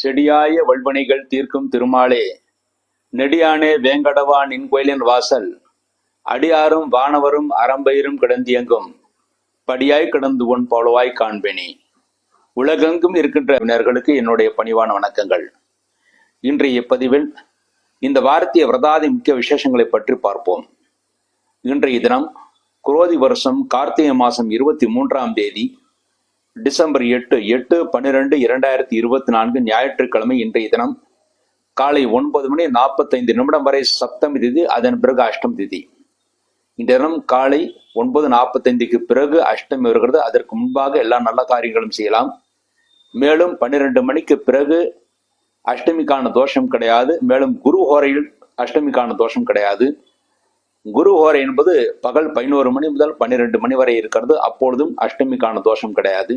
செடியாய வல்வனைகள் தீர்க்கும் திருமாலே, நெடியானே வேங்கடவா நின் கோயிலின் வாசல், அடியாரும் வானவரும் அறம்பயிரும் கிடந்தியங்கும், படியாய் கிடந்து உன் போலவாய் காண்பேனே. உலகெங்கும் இருக்கின்ற வினர்களுக்கு என்னுடைய பணிவான வணக்கங்கள். இன்றைய பதிவில் இந்த வாரத்திய விரதாதி முக்கிய விசேஷங்களை பற்றி பார்ப்போம். இன்றைய தினம் குரோதி வருஷம் கார்த்திகை மாதம் 23ஆம் தேதி டிசம்பர் 8/12/2024 ஞாயிற்றுக்கிழமை. இன்றைய தினம் காலை 9:45 வரை சப்தமி திதி, அதன் பிறகு அஷ்டமி திதி. இன்றைய தினம் காலை 9:45க்கு பிறகு அஷ்டமி வருகிறது. அதற்கு முன்பாக எல்லா நல்ல காரியங்களும் செய்யலாம். மேலும் 12 மணிக்கு பிறகு அஷ்டமிக்கான தோஷம் கிடையாது. மேலும் குரு ஹோரையில் அஷ்டமிக்கான தோஷம் கிடையாது. குரு ஹோரை என்பது பகல் 11 மணி முதல் 12 மணி வரை இருக்கிறது. அப்பொழுதும் அஷ்டமிக்கான தோஷம் கிடையாது.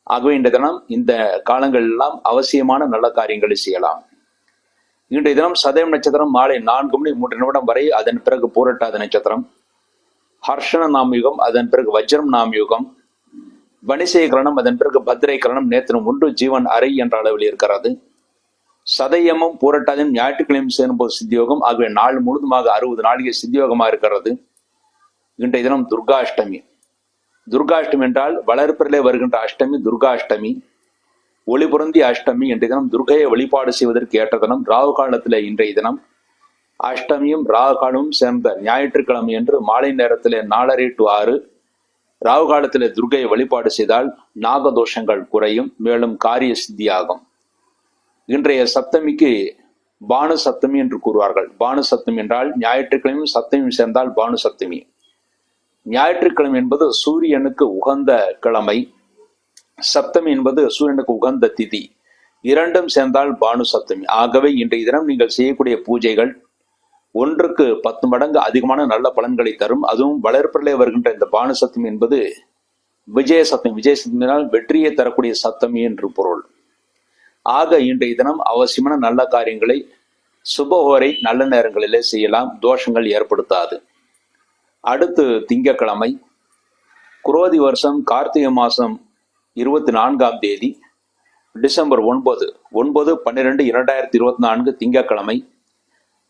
ஆகவே இன்றைய தினம் இந்த காலங்கள் எல்லாம் அவசியமான நல்ல காரியங்களை செய்யலாம். இன்றைய தினம் சதயம் நட்சத்திரம் மாலை 4:03 வரை, அதன் பிறகு பூரட்டாத நட்சத்திரம், ஹர்ஷண நாமயுகம், அதன் பிறகு வஜ்ரம் நாமயுகம், வணிசேகரணம், அதன் பிறகு பத்ரை கரணம், நேத்திரம் 1 ஜீவன் அறை என்ற அளவில் இருக்கிறது. சதயமும் பூரட்டாதையும் ஞாயிற்றுக்கிழமையும் சேரும்போது சித்தியோகம். ஆகவே நாள் முழுதுமாக 60 நாளிகை சித்தியோகமாக இருக்கிறது. இன்றைய தினம் துர்காஷ்டமி. துர்காஷ்டமி என்றால் வளர்ப்பிலே வருகின்ற அஷ்டமி துர்காஷ்டமி, ஒளி பொருந்திய அஷ்டமி. இன்றைய தினம் துர்கையை வழிபாடு செய்வதற்கு ஏற்ற தினம். ராகு காலத்தில் இன்றைய தினம் அஷ்டமியும் ராகு காலமும் சேர்ந்த ஞாயிற்றுக்கிழமை என்று மாலை நேரத்தில் 4:30 to 6 ராகு காலத்தில் துர்கையை வழிபாடு செய்தால் நாகதோஷங்கள் குறையும், மேலும் காரிய சித்தியாகும். இன்றைய சப்தமிக்கு பானு சப்தமி என்று கூறுவார்கள். பானு சப்தமி என்றால் ஞாயிற்றுக்கிழமையும் சப்தமியும் சேர்ந்தால் பானு சப்தமி. ஞாயிற்றுக்கிழமை என்பது சூரியனுக்கு உகந்த கிழமை, சப்தமி என்பது சூரியனுக்கு உகந்த திதி. இரண்டும் சேர்ந்தால் பானு சப்தமி. ஆகவே இன்றைய தினம் நீங்கள் செய்யக்கூடிய பூஜைகள் 1க்கு 10 மடங்கு அதிகமான நல்ல பலன்களை தரும். அதுவும் வளர்ப்பிலே வருகின்ற இந்த பானு சப்தமி என்பது விஜய சப்தமி. விஜய சப்தமினால் வெற்றியை தரக்கூடிய சப்தமி என்று பொருள். ஆக இன்றைய தினம் அவசியமான நல்ல காரியங்களை சுபஹோரை நல்ல நேரங்களிலே செய்யலாம். தோஷங்கள் ஏற்படுத்தாது. அடுத்து திங்கட்கிழமை, குரோதி வருஷம் கார்த்திகை மாதம் 24ஆம் தேதி டிசம்பர் 9/12/2024 திங்கட்கிழமை.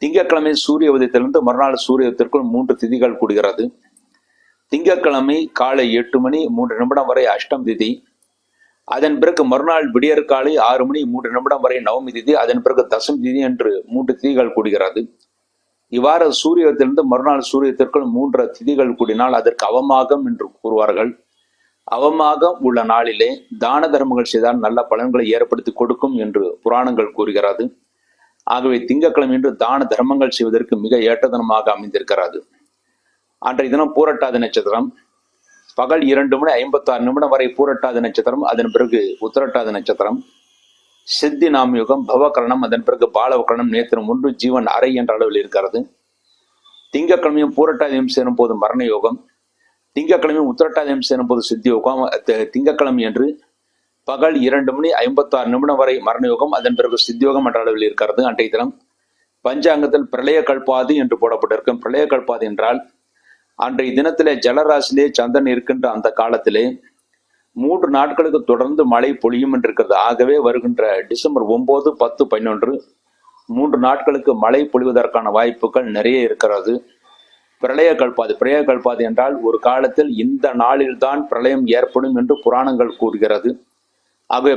திங்கட்கிழமை சூரிய உதயத்திலிருந்து மறுநாள் சூரிய உதயத்திற்குள் 3 திதிகள் கூடுகிறது. திங்கட்கிழமை காலை 8:03 வரை அஷ்டம் திதி, அதன் பிறகு மறுநாள் விடியற் காலை 6:03 வரை நவமி திதி, அதன் பிறகு தசமி திதி என்று 3 திதிகள் கூடுகிறது. இவ்வாறு சூரியத்திலிருந்து மறுநாள் சூரியத்திற்குள் 3 திதிகள் கூடினால் அதற்கு அவமாகம் என்று கூறுவார்கள். அவமாகம் உள்ள நாளிலே தான தர்மங்கள் செய்தால் நல்ல பலன்களை ஏற்படுத்தி கொடுக்கும் என்று புராணங்கள் கூறுகிறது. ஆகவே திங்கட்கிழமை என்று தான தர்மங்கள் செய்வதற்கு மிக ஏற்ற தினமாக அமைந்திருக்கிறது. அன்றைய தினம் பூரட்டாத நட்சத்திரம். பகல் 2:56 வரை பூரட்டாத நட்சத்திரம், அதன் பிறகு உத்திரட்டாத நட்சத்திரம், சித்தி நாமயுகம், பவகரணம், அதன் பிறகு பாலவகரணம், நேத்திரம் 1 ஜீவன் அறை என்ற அளவில் இருக்கிறது. திங்கட்கிழமையும் பூரட்டாதியும் சேரும் போது மரண யோகம், திங்கட்கிழமையும் உத்திரட்டாதியும் சேரும் போது சித்தி யோகம். திங்கட்கிழமை என்று பகல் 2:56 வரை மரண யோகம், அதன் பிறகு சித்தியோகம் என்ற அளவில் இருக்கிறது. அன்றைய தினம் பஞ்சாங்கத்தில் பிரளய கல்பாதி என்று போடப்பட்டிருக்கும். பிரளய கல்பாதி என்றால் அன்றைய தினத்திலே ஜலராசிலே சந்திரன் இருக்கின்ற அந்த காலத்திலே 3 நாட்களுக்கு தொடர்ந்து மழை பொழியும் என்று இருக்கிறது. ஆகவே வருகின்ற டிசம்பர் 9, 10, 11 3 நாட்களுக்கு மழை பொழிவதற்கான வாய்ப்புகள் நிறைய இருக்கிறது. பிரளய கல்பாதி. பிரளய கல்பாதி என்றால் ஒரு காலத்தில் இந்த நாளில்தான் பிரளயம் ஏற்படும் என்று புராணங்கள் கூறுகிறது. ஆகவே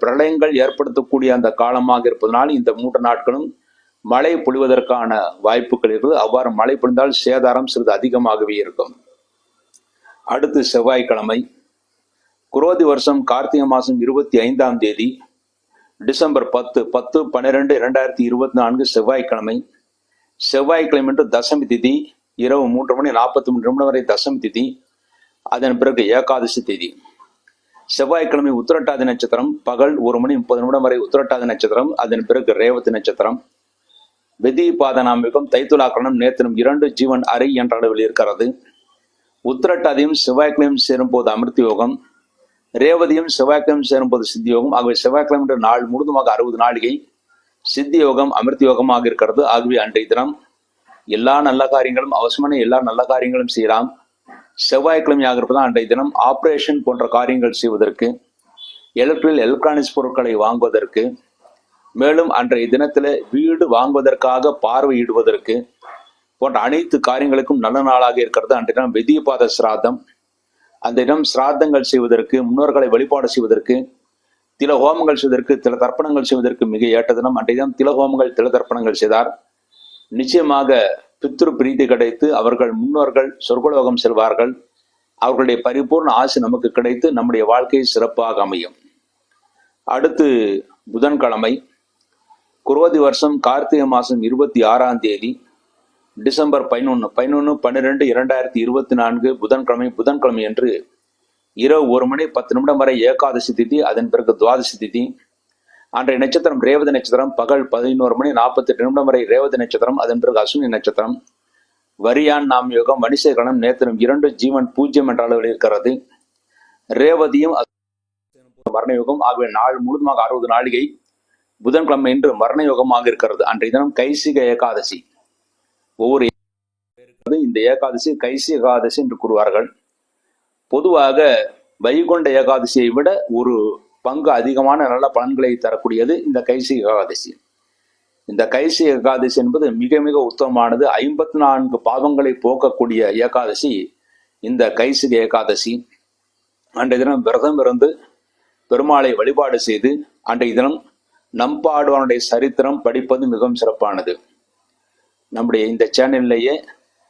பிரளயங்கள் ஏற்படுத்தக்கூடிய அந்த காலமாக இருப்பதனால் இந்த 3 நாட்களும் மழை பொழிவதற்கான வாய்ப்புகள் இருக்குது. அவ்வாறு மழை பொழிந்தால் சேதாரம் சிறிது அதிகமாகவே இருக்கும். அடுத்து செவ்வாய்க்கிழமை, குரோதி வருஷம் கார்த்திகை மாதம் 25ஆம் தேதி டிசம்பர் 10/12/2024 செவ்வாய்க்கிழமை. செவ்வாய்க்கிழமை என்று தசமி திதி, இரவு 3:43 வரை தசமி திதி, அதன் பிறகு ஏகாதசி திதி. செவ்வாய்க்கிழமை உத்திரட்டாதி நட்சத்திரம், பகல் 1:30 வரை உத்திரட்டாதி நட்சத்திரம், அதன் பிறகு ரேவதி நட்சத்திரம், விதி பாத நாமயுகம், தைத்துலாக்கரணம், நேத்திரம் 2 ஜீவன் அறை என்ற அளவில் இருக்கிறது. உத்திரட்டாதியும் செவ்வாய்க்கிழமையும் சேரும் போது அமிர்த யோகம், ரேவதியும் செவ்வாய்க்கிழமையும் சேரும் போது சித்தி யோகம். ஆகவே செவ்வாய்க்கிழமை நாள் முழுதுமாக 60 நாளிகை சித்தி யோகம் அமிர்த யோகமாக இருக்கிறது. ஆகவே அன்றைய தினம் எல்லா நல்ல காரியங்களும் அவசியமான எல்லா நல்ல காரியங்களும் செய்யலாம். செவ்வாய்க்கிழமையாக இருப்பதால் அன்றைய தினம் ஆபரேஷன் போன்ற காரியங்கள் செய்வதற்கு எலக்ட்ரானிக்ஸ் பொருட்களை வாங்குவதற்கு, மேலும் அன்றைய தினத்தில் வீடு வாங்குவதற்காக பார்வையிடுவதற்கு போன்ற அனைத்து காரியங்களுக்கும் நல்ல நாளாக இருக்கிறது. அன்றைய தினம் விதியபாத சிராதம். அந்த தினம் சிராதங்கள் செய்வதற்கு, முன்னோர்களை வழிபாடு செய்வதற்கு, தில ஹோமங்கள் செய்வதற்கு, தில தர்ப்பணங்கள் செய்வதற்கு மிக ஏற்ற தினம். அன்றைய தினம் தில ஹோமங்கள், தில தர்ப்பணங்கள் செய்தார் நிச்சயமாக பித்ரு பிரீதி கிடைத்து அவர்கள் முன்னோர்கள் சொர்க்கலோகம் செல்வார்கள். அவர்களுடைய பரிபூர்ண ஆசை நமக்கு கிடைத்து நம்முடைய வாழ்க்கை சிறப்பாக அமையும். அடுத்து புதன்கிழமை, குரோதி வருஷம் கார்த்திகை மாதம் 26ஆம் தேதி டிசம்பர் 11/12/2024 புதன்கிழமை என்று இரவு 1:10 வரை ஏகாதசி திதி, அதன் பிறகு துவாதசி திதி. அன்றைய நட்சத்திரம் ரேவதி நட்சத்திரம். பகல் 11:48 வரை ரேவதி நட்சத்திரம், அதன் பிறகு அஸ்வினி நட்சத்திரம். வரியான் நாம் யோகம், வணிசேகரணம், நேத்திரம் 2 ஜீவன் 0 என்ற அளவில் இருக்கிறது. ரேவதியும் மரணயோகம் ஆகிய நாள் முழுவதுமாக 60 நாளிகை புதன்கிழமை என்று மரணயோகமாக இருக்கிறது. அன்றைய தினம் கைசிக ஏகாதசி. ஒவ்வொரு இந்த ஏகாதசி கைசிக ஏகாதசி என்று கூறுவார்கள். பொதுவாக வைகுண்ட ஏகாதசியை விட ஒரு பங்கு அதிகமான நல்ல பலன்களை தரக்கூடியது இந்த கைசிக ஏகாதசி. இந்த கைசிக ஏகாதசி என்பது மிக மிக உத்தமமானது. 54 பாவங்களை போக்கக்கூடிய ஏகாதசி இந்த கைசிக ஏகாதசி. அன்றைய தினம் விரதம் இருந்து பெருமாளை வழிபாடு செய்து அன்றைய தினம் நம்பாடுவானுடைய சரித்திரம் படிப்பது மிகவும் சிறப்பானது. நம்முடைய இந்த சேனல்லையே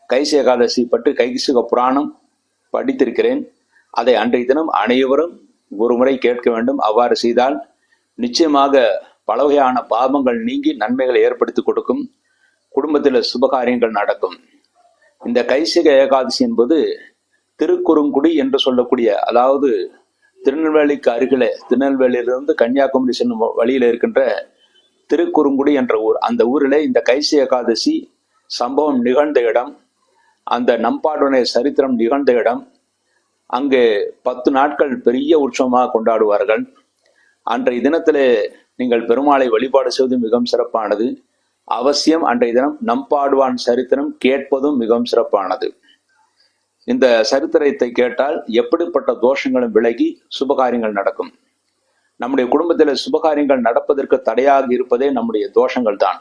கைசிக ஏகாதசி பற்றி கைசிக புராணம் படித்திருக்கிறேன். அதை அன்றைய தினம் அனைவரும் ஒரு முறை கேட்க வேண்டும். அவ்வாறு செய்தால் நிச்சயமாக பல வகையான பாவங்கள் நீங்கி நன்மைகளை ஏற்படுத்தி கொடுக்கும். குடும்பத்தில் சுபகாரியங்கள் நடக்கும். இந்த கைசிக ஏகாதசி என்பது திருக்குறுங்குடி என்று சொல்லக்கூடிய, அதாவது திருநெல்வேலிக்கு அருகிலே, திருநெல்வேலியிலிருந்து கன்னியாகுமரி செல்லும் வழியில் இருக்கின்ற திருக்குறுங்குடி என்ற ஊர். அந்த ஊரிலே இந்த கைசிக ஏகாதசி சம்பவம் நிகழ்ந்த இடம், அந்த நம்பாடுவனை சரித்திரம் நிகழ்ந்த இடம். அங்கே 10 நாட்கள் பெரிய உற்சவமாக கொண்டாடுவார்கள். அன்றைய தினத்திலே நீங்கள் பெருமாளை வழிபாடு செய்வது மிகவும் சிறப்பானது. அவசியம் அன்றைய தினம் நம்பாடுவான் சரித்திரம் கேட்பதும் மிகவும் சிறப்பானது. இந்த சரித்திரத்தை கேட்டால் எப்படிப்பட்ட தோஷங்களும் விலகி சுபகாரியங்கள் நடக்கும். நம்முடைய குடும்பத்தில் சுபகாரியங்கள் நடப்பதற்கு தடையாக இருப்பதே நம்முடைய தோஷங்கள் தான்.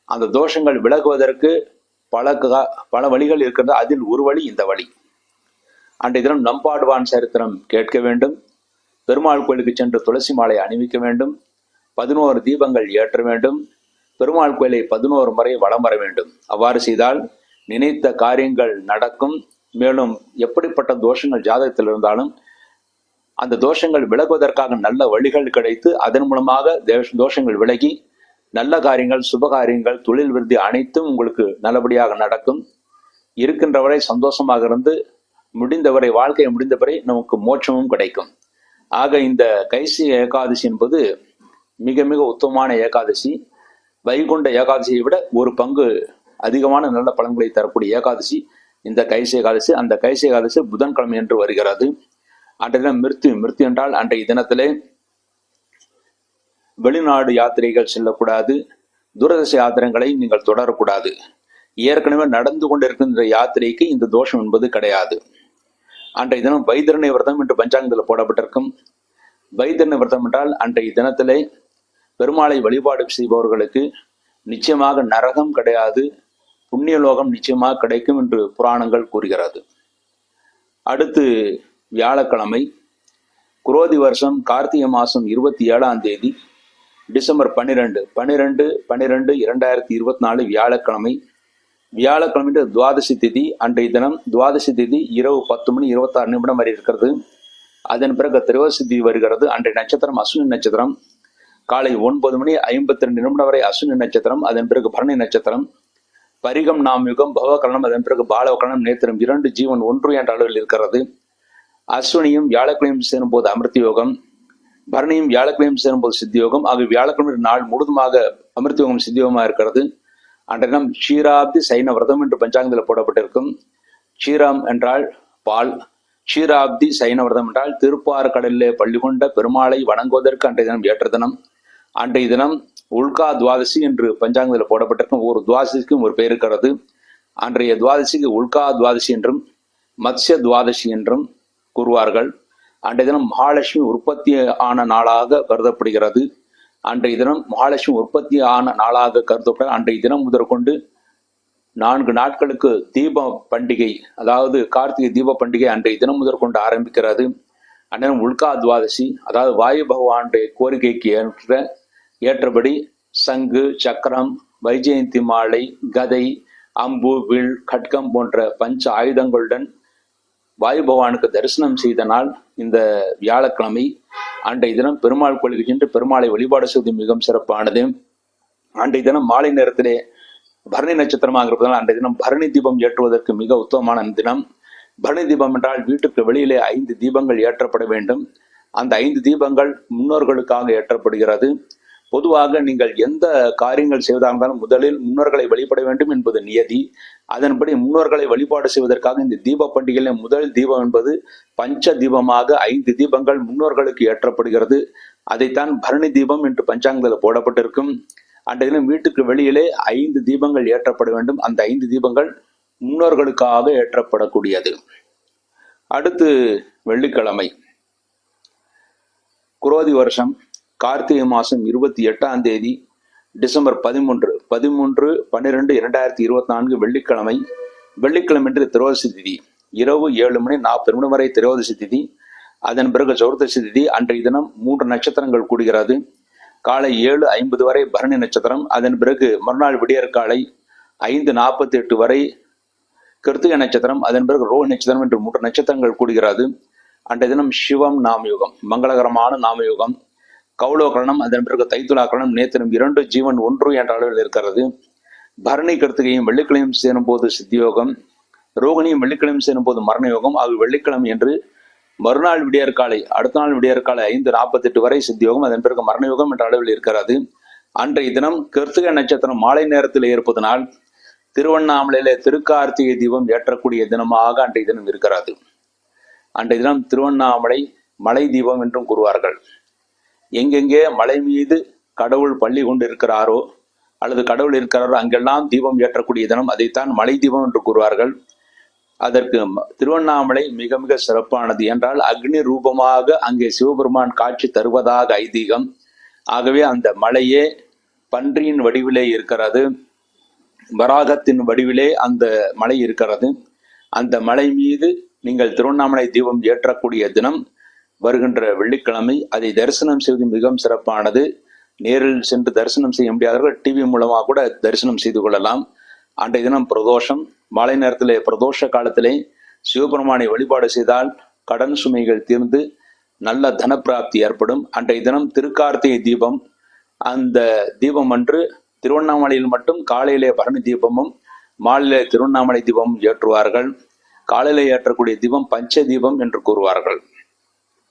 அந்த தோஷங்கள் விலகுவதற்கு பல வழிகள் இருக்கிறது. அதில் ஒரு வழி இந்த வழி. அன்றைய தினம் நம்பாடுவான் சரித்திரம் கேட்க வேண்டும். பெருமாள் கோயிலுக்கு சென்று துளசி மாலை அணிவிக்க வேண்டும். 11 தீபங்கள் ஏற்ற வேண்டும். பெருமாள் கோயிலை 11 முறை வலம் வர வேண்டும். அவ்வாறு செய்தால் நினைத்த காரியங்கள் நடக்கும். மேலும் எப்படிப்பட்ட தோஷங்கள் ஜாதகத்தில் இருந்தாலும் அந்த தோஷங்கள் விலகுவதற்காக நல்ல வழிகள் கிடைத்து அதன் மூலமாக தோஷங்கள் விலகி நல்ல காரியங்கள், சுப காரியங்கள், தொழில் விருத்தி அனைத்தும் உங்களுக்கு நல்லபடியாக நடக்கும். இருக்கின்றவரை சந்தோஷமாக இருந்து முடிந்தவரை, வாழ்க்கையை முடிந்தவரை நமக்கு மோட்சமும் கிடைக்கும். ஆக இந்த கைசிக ஏகாதசி என்பது மிக மிக உத்தமமான ஏகாதசி. வைகுண்ட ஏகாதசியை விட ஒரு பங்கு அதிகமான நல்ல பலன்களை தரக்கூடிய ஏகாதசி இந்த கைசிக ஏகாதசி. அந்த கைசிக ஏகாதசி புதன்கிழமை என்று வருகிறது. அன்றைய தினம் மிருத்து என்றால் அன்றைய தினத்திலே வெளிநாடு யாத்திரைகள் செல்லக்கூடாது. தூரதேச யாத்திரைகளை நீங்கள் தொடரக்கூடாது. ஏற்கனவே நடந்து கொண்டிருக்கின்ற யாத்திரைக்கு இந்த தோஷம் என்பது கிடையாது. அன்றைய தினம் வைத்திரணி விரதம் என்று பஞ்சாங்கத்தில் போடப்பட்டிருக்கும். வைத்திரணி விரதம் என்றால் அன்றைய தினத்திலே பெருமாளை வழிபாடு செய்பவர்களுக்கு நிச்சயமாக நரகம் கிடையாது, புண்ணியலோகம் நிச்சயமாக கிடைக்கும் என்று புராணங்கள் கூறுகிறது. அடுத்து வியாழக்கிழமை, குரோதி வருஷம் கார்த்திகை மாதம் 27ஆம் தேதி டிசம்பர் 12/12/2024 வியாழக்கிழமை. வியாழக்கிழமை துவாதசி திதி. அன்றைய தினம் துவாதசி திதி இரவு 10:26 வரை இருக்கிறது. அதன் பிறகு திரையோதசி திதி வருகிறது. அன்றைய நட்சத்திரம் அஸ்வினி நட்சத்திரம். காலை 9:52 வரை அஸ்வினி நட்சத்திரம். அதன் பிறகு பரணி நட்சத்திரம். பரிகம் நாம் யுகம் பவகரணம், அதன் பிறகு பாலவகரணம், நேத்திரம் 2 ஜீவன் 1 என்ற அளவில் இருக்கிறது. அஸ்வினியும் வியாழக்கிழமையும் சேரும்போது அமிர்த யோகம், பரணியும் வியாழக்கிழமையும் சேரும்போது சித்தி யோகம். ஆகிய வியாழக்கிழமை நாள் முழுதுமாக அமிர்த யோகம் சித்தி யோகமாக இருக்கிறது. அன்றைய தினம் க்ஷீராப்தி சைன விரதம் என்று பஞ்சாங்கத்தில் போடப்பட்டிருக்கும். க்ஷீரம் என்றால் பால், க்ஷீராப்தி சைன விரதம் என்றால் திருப்பாறு கடலிலே பள்ளி கொண்ட பெருமாளை வணங்குவதற்கு அன்றைய தினம் ஏற்ற தினம். அன்றைய தினம் உல்கா துவாதசி என்று பஞ்சாங்கத்தில் போடப்பட்டிருக்கும். ஒரு துவாதசிக்கும் ஒரு பெயர் இருக்கிறது. அன்றைய துவாதசிக்கு உல்கா துவாதசி என்றும் மத்ஸ்ய துவாதசி என்றும் கூறுவார்கள். அன்றைய தினம் மகாலட்சுமி உற்பத்தி ஆன நாளாக கருதப்படுகிறது. அன்றைய தினம் மகாலட்சுமி உற்பத்தி ஆன நாளாக கருதப்பட அன்றைய தினம் முதற்கொண்டு 4 நாட்களுக்கு தீப பண்டிகை, அதாவது கார்த்திகை தீப பண்டிகை அன்றைய தினம் முதற்கொண்டு ஆரம்பிக்கிறது. அன்றைய உல்கா துவாதசி, அதாவது வாயு பகவானுடைய கோரிக்கைக்கு ஏற்றபடி சங்கு, சக்கரம், வைஜெயந்தி மாலை, கதை, அம்பு, வில், கட்கம் போன்ற பஞ்ச ஆயுதங்களுடன் வாயு பகவானுக்கு தரிசனம் செய்த நாள் இந்த வியாழக்கிழமை. அன்றைய தினம் பெருமாள் கோயிலுக்கு சென்று பெருமாளை வழிபாடு செய்வது மிகவும் சிறப்பானது. அன்றைய தினம் மாலை நேரத்திலே பரணி நட்சத்திரமாக இருப்பதால் அன்றைய தினம் பரணி தீபம் ஏற்றுவதற்கு மிக உத்தமமான தினம். பரணி தீபம் என்றால் வீட்டுக்கு வெளியிலே 5 தீபங்கள் ஏற்றப்பட வேண்டும். அந்த 5 தீபங்கள் முன்னோர்களுக்காக ஏற்றப்படுகிறது. பொதுவாக நீங்கள் எந்த காரியங்கள் செய்வதாக இருந்தாலும் முதலில் முன்னோர்களை வழிபட வேண்டும் என்பது நியதி. அதன்படி முன்னோர்களை வழிபாடு செய்வதற்காக இந்த தீப பண்டிகையில முதல் தீபம் என்பது பஞ்ச தீபமாக 5 தீபங்கள் முன்னோர்களுக்கு ஏற்றப்படுகிறது. அதைத்தான் பரணி தீபம் என்று பஞ்சாங்கத்தில் போடப்பட்டிருக்கும். அன்றைய தினம் வீட்டுக்கு வெளியிலே 5 தீபங்கள் ஏற்றப்பட வேண்டும். அந்த 5 தீபங்கள் முன்னோர்களுக்காக ஏற்றப்படக்கூடியது. அடுத்து வெள்ளிக்கிழமை, குரோதி வருஷம் கார்த்திகை மாதம் 28ஆம் தேதி டிசம்பர் 13/12/2024 வெள்ளிக்கிழமை. வெள்ளிக்கிழமை என்று திரோதசி திதி. இரவு 7:40 வரை திரோதசி திதி. அதன் பிறகு சௌர்தசி திதி. அன்றைய தினம் 3 நட்சத்திரங்கள் கூடுகிறது. காலை 7:50 வரை பரணி நட்சத்திரம். அதன் பிறகு மறுநாள் விடியற்காலை 5:48 வரை கிருத்திகை நட்சத்திரம். அதன் பிறகு ரோஹி நட்சத்திரம் என்று 3 நட்சத்திரங்கள் கூடுகிறது. அன்றைய தினம் சிவம் நாமயுகம், மங்களகரமான நாமயுகம். கௌலோகரணம், அதன் பிறகு தைத்துலாக்கரணம். நேத்திரம் 2 ஜீவன் 1 என்ற அளவில் இருக்கிறது. பரணி கிருத்திகையும் வெள்ளிக்கிழமையும் சேரும் போது சித்தியோகம், ரோகிணியும் வெள்ளிக்கிழமையும் சேரும் போது மரணயோகம். ஆகிய வெள்ளிக்கிழமை என்று மறுநாள் விடியற்காலை, அடுத்த நாள் விடியற்காலை 5:48 வரை சித்தியோகம், அதன் பிறகு மரணயோகம் என்ற அளவில் இருக்கிறது. அன்றைய தினம் கிருத்திகை நட்சத்திரம் மாலை நேரத்தில் இருப்பதனால் திருவண்ணாமலையிலே திருக்கார்த்திகை தீபம் ஏற்றக்கூடிய தினமாக அன்றைய தினம் இருக்கிறது. அன்றைய தினம் திருவண்ணாமலை மலை தீபம் என்றும் கூறுவார்கள். எங்கெங்கே மலை மீது கடவுள் பள்ளி கொண்டு இருக்கிறாரோ அல்லது கடவுள் இருக்கிறாரோ அங்கெல்லாம் தீபம் ஏற்றக்கூடிய தினம். அதைத்தான் மலை தீபம் என்று கூறுவார்கள். அதற்கு திருவண்ணாமலை மிக மிக சிறப்பானது. என்றால் அக்னி ரூபமாக அங்கே சிவபெருமான் காட்சி தருவதாக ஐதீகம். ஆகவே அந்த மலையே பன்றியின் வடிவிலே இருக்கிறது, வராகத்தின் வடிவிலே அந்த மலை இருக்கிறது. அந்த மலை மீது நீங்கள் திருவண்ணாமலை தீபம் ஏற்றக்கூடிய தினம் வருகின்ற வெள்ளிக்கிழமை. அதை தரிசனம் செய்வது மிகவும் சிறப்பானது. நேரில் சென்று தரிசனம் செய்ய முடியாதவர்கள் டிவி மூலமாக கூட தரிசனம் செய்து கொள்ளலாம். அன்றைய தினம் பிரதோஷம். மாலை நேரத்திலே பிரதோஷ காலத்திலே சிவபெருமானை வழிபாடு செய்தால் கடன் சுமைகள் தீர்ந்து நல்ல தனப்பிராப்தி ஏற்படும். அன்றைய தினம் திருக்கார்த்திகை தீபம். அந்த தீபம் அன்று திருவண்ணாமலையில் மட்டும் காலையிலே பரணி தீபமும் மாலையிலே திருவண்ணாமலை தீபமும் ஏற்றுவார்கள். காலையிலே ஏற்றக்கூடிய தீபம் பஞ்ச தீபம் என்று கூறுவார்கள்.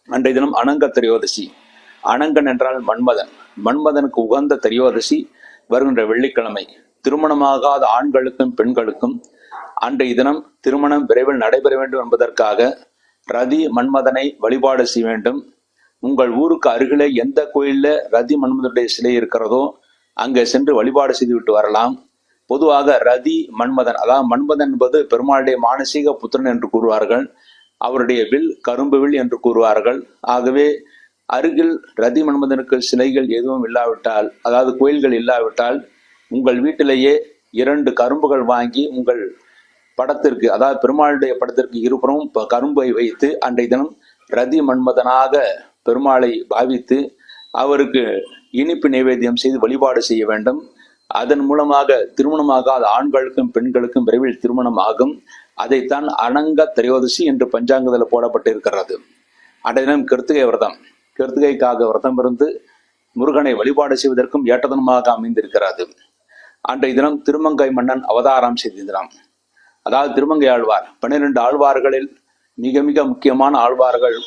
அன்றைய தினம் அனங்க திரையோதசி. அனங்கன் என்றால் மன்மதன். மன்மதனுக்கு உகந்த திரையோதசி வருகின்ற வெள்ளிக்கிழமை. திருமணமாகாத ஆண்களுக்கும் பெண்களுக்கும் அன்றைய தினம் திருமணம் விரைவில் நடைபெற வேண்டும் என்பதற்காக ரதி மன்மதனை வழிபாடு செய்ய வேண்டும். உங்கள் ஊருக்கு அருகிலே எந்த கோயிலில் ரதி மன்மதனுடைய சிலை இருக்கிறதோ அங்கே சென்று வழிபாடு செய்துவிட்டு வரலாம். பொதுவாக ரதி மன்மதன், அதாவது மன்மதன் என்பது பெருமாளுடைய மானசீக புத்திரன் என்று கூறுவார்கள். அவருடைய வில் கரும்பு வில் என்று கூறுவார்கள். ஆகவே அருகில் ரதி மன்மதனுக்கு சிலைகள் எதுவும் இல்லாவிட்டால், அதாவது கோயில்கள் இல்லாவிட்டால், உங்கள் வீட்டிலேயே 2 கரும்புகள் வாங்கி உங்கள் படத்திற்கு, அதாவது பெருமாளுடைய படத்திற்கு இருபுறமும் கரும்பை வைத்து அன்றைய தினம் ரதி மன்மதனாக பெருமாளை பாவித்து அவருக்கு இனிப்பு நைவேத்தியம் செய்து வழிபாடு செய்ய வேண்டும். அதன் மூலமாக திருமணமாகாத ஆண்களுக்கும் பெண்களுக்கும் விரைவில் திருமணம் ஆகும். அதைத்தான் அனங்க திரையோதசி என்று பஞ்சாங்கத்தில் போடப்பட்டிருக்கிறது. அன்றைய தினம் கிருத்திகை விரதம். கிருத்திகைக்காக விரதம் இருந்து முருகனை வழிபாடு செய்வதற்கும் ஏற்றதனமாக அமைந்திருக்கிறது. அன்றைய தினம் திருமங்கை மன்னன் அவதாரம் செய்த தினம். அதாவது திருமங்கை ஆழ்வார், 12 ஆழ்வார்களில் மிக மிக முக்கியமான ஆழ்வார்கள்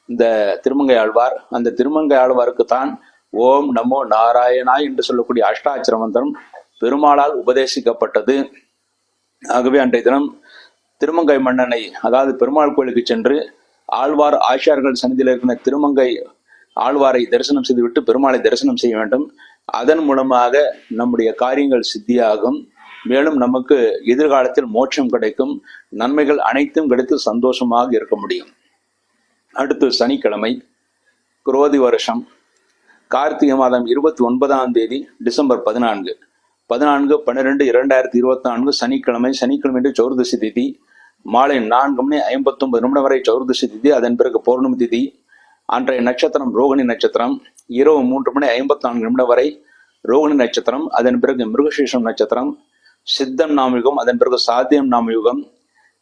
இந்த திருமங்கை ஆழ்வார். அந்த திருமங்கை ஆழ்வாருக்கு தான் ஓம் நமோ நாராயணா என்று சொல்லக்கூடிய அஷ்டாட்சர மந்திரம் பெருமாளால் உபதேசிக்கப்பட்டது. ஆகவே அன்றைய தினம் திருமங்கை மன்னனை, அதாவது பெருமாள் கோயிலுக்கு சென்று ஆழ்வார் ஆச்சார்கள் சன்னிதியில் இருக்கிற திருமங்கை ஆழ்வாரை தரிசனம் செய்துவிட்டு பெருமாளை தரிசனம் செய்ய வேண்டும். அதன் மூலமாக நம்முடைய காரியங்கள் சித்தியாகும். மேலும் நமக்கு எதிர்காலத்தில் மோட்சம் கிடைக்கும். நன்மைகள் அனைத்தும் கிடைத்து சந்தோஷமாக இருக்க முடியும். அடுத்து சனிக்கிழமை, குரோதி வருஷம் கார்த்திகை மாதம் 29ஆம் தேதி டிசம்பர் 14 12/12/2024 சனிக்கிழமை. சனிக்கிழமை என்று சௌர்தசி திதி. மாலை 4:59 வரை சௌர்தசி திதி. அதன் பிறகு பௌர்ணமி திதி. அன்றைய நட்சத்திரம் ரோகிணி நட்சத்திரம். இரவு 3:54 வரை ரோகிணி நட்சத்திரம். அதன் பிறகு மிருகசீஷம் நட்சத்திரம். சித்தம் நாமயுகம். அதன் பிறகு சாத்தியம் நாமயுகம்.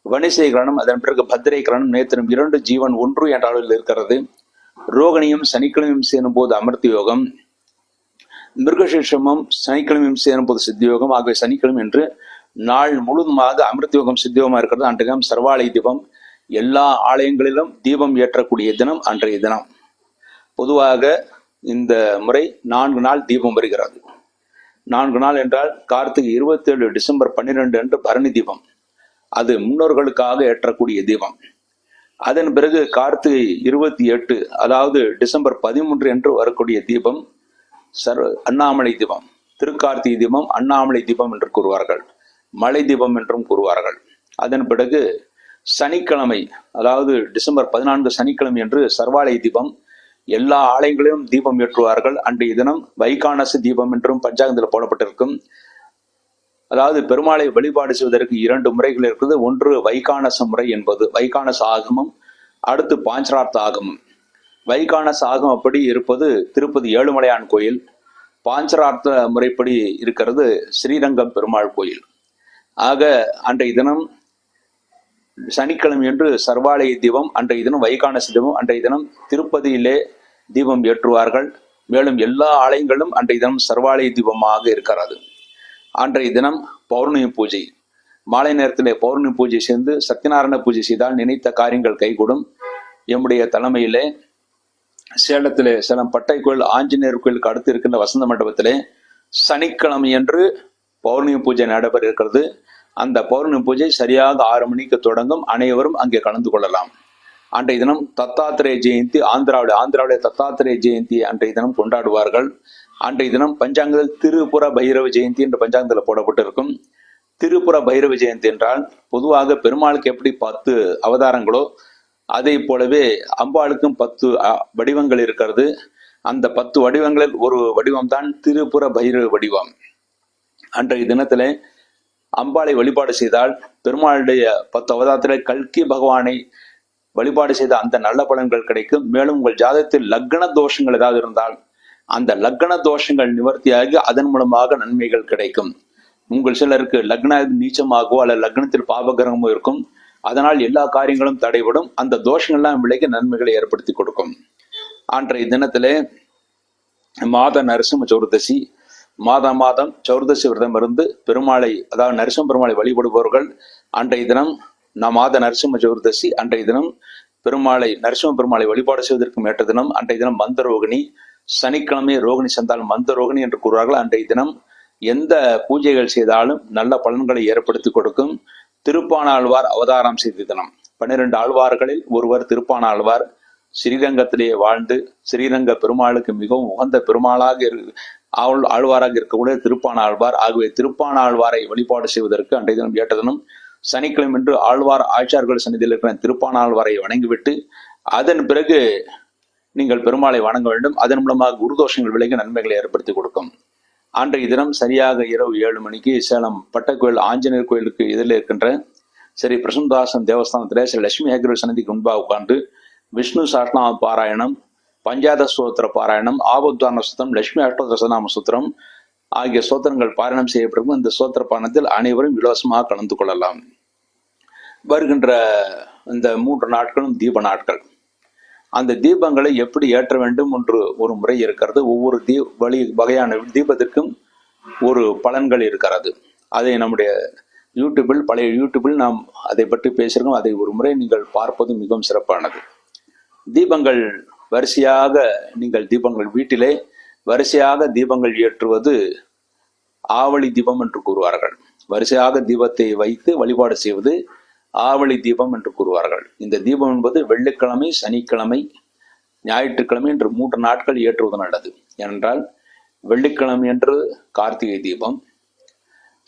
வணிசை கிரணம். அதன் பிறகு பத்திரை கிரணம். நேத்திரம் 2 ஜீவன் 1 என்ற அளவில் இருக்கிறது. ரோகிணியும் சனிக்கிழமையும் சேரும் போது அமிர்த யோகம். மிருகசீஷமும் சனிக்கிழமையும் சேரும் போது சித்தியோகம். ஆகிய சனிக்கிழமை என்று நாள் முழுவதுமாக அமிர்த யோகம் சித்தியோகமா இருக்கிறது. அன்றைய சர்வாலய தீபம். எல்லா ஆலயங்களிலும் தீபம் ஏற்றக்கூடிய தினம் அன்றைய தினம். பொதுவாக இந்த முறை 4 நாள் தீபம் வருகிறது. 4 நாள் என்றால் கார்த்திகை 27 டிசம்பர் 12 அன்று பரணி தீபம். அது முன்னோர்களுக்காக ஏற்றக்கூடிய தீபம். அதன் பிறகு கார்த்திகை 28 அதாவது டிசம்பர் 13 என்று வரக்கூடிய தீபம் அண்ணாமலை தீபம். திருக்கார்த்திகை தீபம் அண்ணாமலை தீபம் என்று கூறுவார்கள். மலை தீபம் என்றும் கூறுவார்கள். அதன் பிறகு சனிக்கிழமை அதாவது டிசம்பர் 14 சனிக்கிழமை என்று சர்வாலய தீபம். எல்லா ஆலயங்களிலும் தீபம் ஏற்றுவார்கள். அன்றைய தினம் வைகானச தீபம் என்றும் பஞ்சாங்கத்தில் போடப்பட்டிருக்கும். அதாவது பெருமாளை வழிபாடு செய்வதற்கு 2 முறைகள் இருக்கிறது. ஒன்று வைகானச முறை என்பது வைகானச ஆகமம். அடுத்து பாஞ்சரார்த்த ஆகமம். வைகானச ஆகமம் அப்படி இருப்பது திருப்பதி ஏழுமலையான் கோயில். பாஞ்சரார்த்த முறைப்படி இருக்கிறது ஸ்ரீரங்கம் பெருமாள் கோயில். ஆக அன்றைய தினம் சனிக்கிழமை என்று சர்வாலய தீபம். அன்றைய தினம் வைகானச தீபம். அன்றைய தினம் திருப்பதியிலே தீபம் ஏற்றுவார்கள். மேலும் எல்லா ஆலயங்களும் அன்றைய தினம் சர்வாலய தீபமாக இருக்கிறது. அன்றைய தினம் பௌர்ணமி பூஜை. மாலை நேரத்திலே பௌர்ணமி பூஜை சேர்ந்து சத்யநாராயண பூஜை செய்தால் நினைத்த காரியங்கள் கைகூடும். எம்முடைய தலைமையிலே சேலத்திலே சேலம் பட்டை கோயில் ஆஞ்சநேயர் கோயிலுக்கு அடுத்து இருக்கின்ற வசந்த மண்டபத்திலே சனிக்கிழமை என்று பௌர்ணமி பூஜை நடைபெற இருக்கிறது. அந்த பௌர்ணமி பூஜை சரியாக 6 மணிக்கு தொடங்கும். அனைவரும் அங்கே கலந்து கொள்ளலாம். அன்றைய தினம் தத்தாத்திரேய ஜெயந்தி. ஆந்திராவுடைய தத்தாத்திரேய ஜெயந்தி அன்றைய தினம் கொண்டாடுவார்கள். அன்றைய தினம் பஞ்சாங்கத்தில் திருப்புர பைரவ ஜெயந்தி என்று பஞ்சாங்கத்தில் போடப்பட்டிருக்கும். திருப்புர பைரவ ஜெயந்தி என்றால் பொதுவாக பெருமாளுக்கு எப்படி 10 அவதாரங்களோ அதே போலவே அம்பாளுக்கும் 10 வடிவங்கள் இருக்கிறது. அந்த 10 வடிவங்களில் ஒரு வடிவம் தான் திருப்புர பைரவ வடிவம். அன்றைய தினத்திலே அம்பாளை வழிபாடு செய்தால் பெருமாளுடைய 10 அவதாரத்திலே கல்கி பகவானை வழிபாடு செய்த அந்த நல்ல பலன்கள் கிடைக்கும். மேலும் உங்கள் ஜாதகத்தில் லக்ன தோஷங்கள் ஏதாவது இருந்தால் அந்த லக்ன தோஷங்கள் நிவர்த்தியாகி அதன் மூலமாக நன்மைகள் கிடைக்கும். உங்கள் சிலருக்கு லக்ன நீச்சமாகவோ அல்லது லக்னத்தில் பாபகிரகமோ இருக்கும். அதனால் எல்லா காரியங்களும் தடைபடும். அந்த தோஷங்கள்லாம் விலகி நன்மைகளை ஏற்படுத்தி கொடுக்கும். அன்றைய தினத்திலே மாத நரசிம்ம சதுர்தசி. மாதம் சௌர்தசி விரதம் இருந்து பெருமாளை அதாவது நரசிம்ம பெருமாளை வழிபடுபவர்கள் அன்றைய தினம் மாத நரசிம்ம சதுர்தசி. அன்றைய தினம் நரசிம்ம பெருமாளை வழிபாடு செய்வதற்கு ஏற்ற தினம். அன்றைய தினம் மந்த ரோகிணி. சனிக்கிழமை ரோகிணி சந்தால் மந்த ரோகிணி என்று கூறுவார்கள். அன்றைய தினம் எந்த பூஜைகள் செய்தாலும் நல்ல பலன்களை ஏற்படுத்தி கொடுக்கும். திருப்பானாழ்வார் அவதாரம் செய்த தினம். 12 ஆழ்வார்களில் ஒருவர் திருப்பானாழ்வார். ஸ்ரீரங்கத்திலேயே வாழ்ந்து ஸ்ரீரங்க பெருமாளுக்கு மிகவும் உகந்த பெருமாளாக ஆழ்வாராக இருக்கக்கூடிய திருப்பானாழ்வார். ஆகவே திருப்பானாழ்வாரை வழிபாடு செய்வதற்கு அன்றைய தினம் ஏற்ற தினம் சனிக்கிழமை என்று ஆழ்வார் ஆச்சார்கள் சன்னிதியில் இருக்கிற திருப்பானாழ்வாரை வணங்கிவிட்டு அதன் பிறகு நீங்கள் பெருமாளை வணங்க வேண்டும். அதன் மூலமாக குருதோஷங்கள் விலகி நன்மைகளை ஏற்படுத்தி கொடுக்கும். அன்றைய தினம் சரியாக இரவு 7 மணிக்கு சேலம் பட்டக்கோயில் ஆஞ்சநேயர் கோயிலுக்கு எதிரில் இருக்கின்ற ஸ்ரீ பிரசன்னதாசன் தேவஸ்தானத்திலே ஸ்ரீ லட்சுமி ஹேகர் சன்னதிக்கு முன்பாக உட்கார்ந்து விஷ்ணு சஹஸ்ரநாம பாராயணம், பஞ்சாத ஸ்தோத்திர பாராயணம், ஆபத்வான சுத்திரம், லட்சுமி அஷ்டோத்தரநாம சுத்திரம் ஆகிய சோத்திரங்கள் பாராயணம் செய்யப்படும். இந்த சோத்திர பாராயணத்தில் அனைவரும் இலவசமாக கலந்து கொள்ளலாம். வருகின்ற இந்த 3 நாட்களும் தீப நாட்கள். அந்த தீபங்களை எப்படி ஏற்ற வேண்டும் என்று ஒரு முறை இருக்கிறது. ஒவ்வொரு வகையான தீபத்திற்கும் ஒரு பலன்கள் இருக்கிறது. அதை நம்முடைய பழைய யூடியூபில் நாம் அதை பற்றி பேசியிருக்கோம். அதை ஒரு முறை நீங்கள் பார்ப்பது மிகவும் சிறப்பானது. தீபங்கள் வரிசையாக நீங்கள் வீட்டிலே வரிசையாக தீபங்கள் ஏற்றுவது ஆவளி தீபம் என்று கூறுவார்கள். வரிசையாக தீபத்தை வைத்து வழிபாடு செய்வது ஆவளி தீபம் என்று கூறுவார்கள். இந்த தீபம் என்பது வெள்ளிக்கிழமை, சனிக்கிழமை, ஞாயிற்றுக்கிழமை என்று 3 நாட்கள் ஏற்றுவது நல்லது. ஏனென்றால் வெள்ளிக்கிழமை என்று கார்த்திகை தீபம்,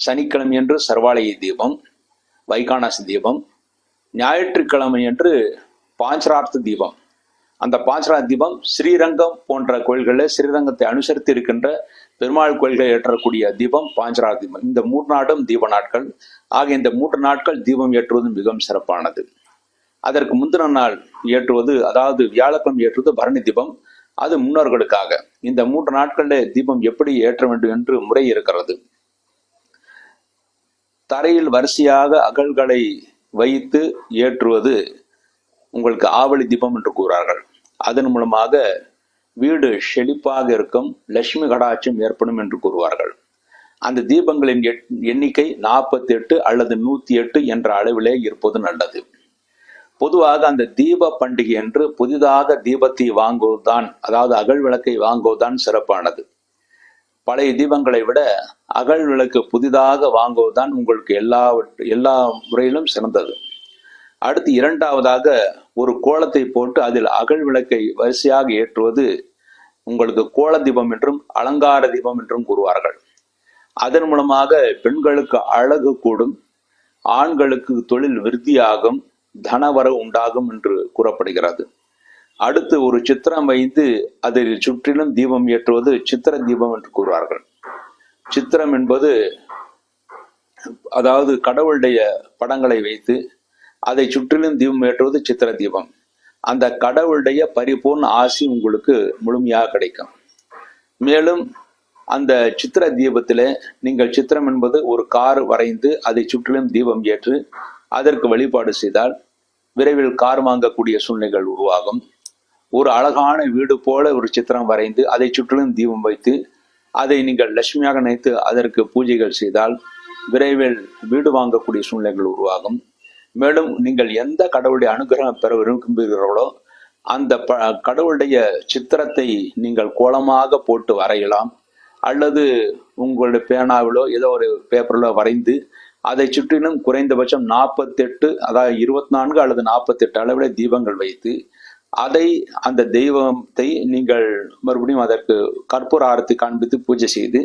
சனிக்கிழமை என்று சர்வாலய தீபம், வைகானச தீபம், ஞாயிற்றுக்கிழமை என்று பாஞ்சரார்த்த தீபம். அந்த பாஞ்சராத்திர தீபம் ஸ்ரீரங்கம் போன்ற கோயில்களில் ஸ்ரீரங்கத்தை அனுசரித்து இருக்கின்ற பெருமாள் கோயில்களை ஏற்றக்கூடிய தீபம் பாஞ்சராத்திர தீபம். இந்த 3 நாளும் தீப நாட்கள் ஆக இந்த 3 நாட்கள் தீபம் ஏற்றுவது மிகவும் சிறப்பானது. அதற்கு முந்தின நாள் ஏற்றுவது, அதாவது வியாழக்கிழமை ஏற்றுவது பரணி தீபம். அது முன்னோர்களுக்காக. இந்த 3 நாட்களில் தீபம் எப்படி ஏற்ற வேண்டும் என்று முறை இருக்கிறது. தரையில் வரிசையாக அகல்களை வைத்து ஏற்றுவது உங்களுக்கு ஆவலி தீபம் என்று கூறார்கள். அதன் மூலமாக வீடு செழிப்பாக இருக்கும், லட்சுமி கடாட்சம் ஏற்படும் என்று கூறுவார்கள். அந்த தீபங்களின் எண்ணிக்கை 48 அல்லது 108 என்ற அளவிலே இருப்பது நல்லது. பொதுவாக அந்த தீப பண்டிகை என்று புதிதாக தீபத்தை வாங்குவதுதான், அதாவது அகல் விளக்கை வாங்குவதுதான் சிறப்பானது. பழைய தீபங்களை விட அகல் விளக்கு புதிதாக வாங்குவதுதான் உங்களுக்கு எல்லா முறையிலும் சிறந்தது. அடுத்து 2வதாக ஒரு கோலத்தை போட்டு அதில் அகல் விளக்கை வரிசையாக ஏற்றுவது உங்களுக்கு கோல தீபம் என்றும் அலங்கார தீபம் என்றும் கூறுவார்கள். அதன் மூலமாக பெண்களுக்கு அழகு கூடும், ஆண்களுக்கு தொழில் விருத்தியாகும், தனவரவு உண்டாகும் என்று கூறப்படுகிறது. அடுத்து ஒரு சித்திரம் வைத்து அதில் சுற்றிலும் தீபம் ஏற்றுவது சித்திர தீபம் என்று கூறுவார்கள். சித்திரம் என்பது அதாவது கடவுளுடைய படங்களை வைத்து அதை சுற்றிலும் தீபம் ஏற்றுவது சித்திர தீபம். அந்த கடவுளுடைய பரிபூர்ண ஆசி உங்களுக்கு முழுமையாக கிடைக்கும். மேலும் அந்த சித்திர தீபத்திலே நீங்கள் சித்திரம் என்பது ஒரு கார் வரைந்து அதை சுற்றிலும் தீபம் ஏற்று அதற்கு வழிபாடு செய்தால் விரைவில் கார் வாங்கக்கூடிய சூழ்நிலைகள் உருவாகும். ஒரு அழகான வீடு போல ஒரு சித்திரம் வரைந்து அதை சுற்றிலும் தீபம் வைத்து அதை நீங்கள் லட்சுமியாக நினைத்து அதற்கு பூஜைகள் செய்தால் விரைவில் வீடு வாங்கக்கூடிய சூழ்நிலைகள் உருவாகும். மேலும் நீங்கள் எந்த கடவுளுடைய அனுகிரகம் பெற விரும்புகிறீர்களோ அந்த கடவுளுடைய சித்திரத்தை நீங்கள் கோலமாக போட்டு வரையலாம், அல்லது உங்களுடைய பேனாவிலோ ஏதோ ஒரு பேப்பரிலோ வரைந்து அதை சுற்றிலும் குறைந்தபட்சம் 48, அதாவது 24 அல்லது 48 அளவில் தீபங்கள் வைத்து அதை அந்த தெய்வத்தை நீங்கள் மறுபடியும் அதற்கு கற்பூர ஆரத்தி காண்பித்து பூஜை செய்து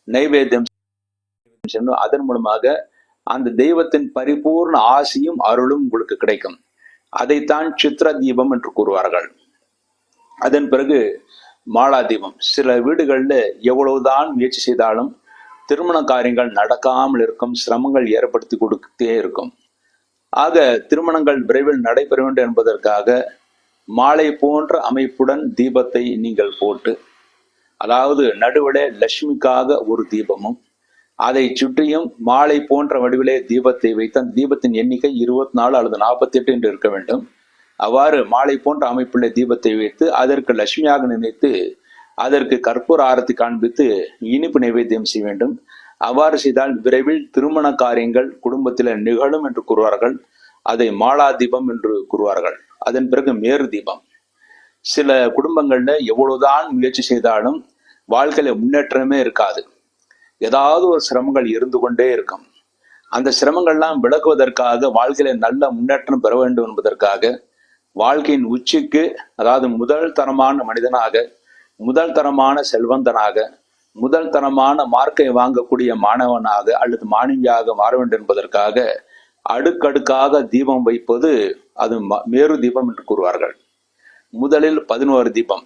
நைவேத்தியம் சென்று அதன் மூலமாக அந்த தெய்வத்தின் பரிபூர்ண ஆசியும் அருளும் உங்களுக்கு கிடைக்கும். அதைத்தான் சித்திர தீபம் என்று கூறுவார்கள். அதன் பிறகு மாலா தீபம். சில வீடுகளில் எவ்வளவுதான் முயற்சி செய்தாலும் திருமண காரியங்கள் நடக்காமல் இருக்கும், சிரமங்கள் ஏற்படுத்தி கொடுத்தே இருக்கும். ஆக திருமணங்கள் விரைவில் நடைபெற வேண்டும் என்பதற்காக மாலை போன்ற அமைப்புடன் தீபத்தை நீங்கள் போட்டு, அதாவது நடுவிலே லட்சுமிக்காக ஒரு தீபமும் அதை சுற்றியும் மாலை போன்ற வடிவிலே தீபத்தை வைத்து அந்த தீபத்தின் எண்ணிக்கை 24 அல்லது 48 என்று இருக்க வேண்டும். அவ்வாறு மாலை போன்ற அமைப்புள்ள தீபத்தை வைத்து அதற்கு லட்சுமியாக நினைத்து அதற்கு கற்பூர ஆரத்தி காண்பித்து இனிப்பு நைவேத்தியம் செய்ய வேண்டும். அவ்வாறு செய்தால் விரைவில் திருமண காரியங்கள் குடும்பத்தில் நிகழும் என்று கூறுவார்கள். அதை மாலா தீபம் என்று கூறுவார்கள். அதன் பிறகு மேரு தீபம். சில குடும்பங்கள்ல எவ்வளவுதான் முயற்சி செய்தாலும் வாழ்க்கையில முன்னேற்றமே இருக்காது. ஏதாவது ஒரு சிரமங்கள் இருந்து கொண்டே இருக்கும். அந்த சிரமங்கள்லாம் விலகுவதற்காக வாழ்க்கையில நல்ல முன்னேற்றம் பெற வேண்டும் என்பதற்காக வாழ்க்கையின் உச்சிக்கு, அதாவது முதல் தரமான மனிதனாக, முதல் தரமான செல்வந்தனாக, முதல் தரமான மார்க்கை வாங்கக்கூடிய மாணவனாக அல்லது மாணவியாக மாற வேண்டும் என்பதற்காக அடுக்கடுக்காக தீபம் வைப்பது அது மேரு தீபம் என்று கூறுவார்கள். முதலில் 11 தீபம்,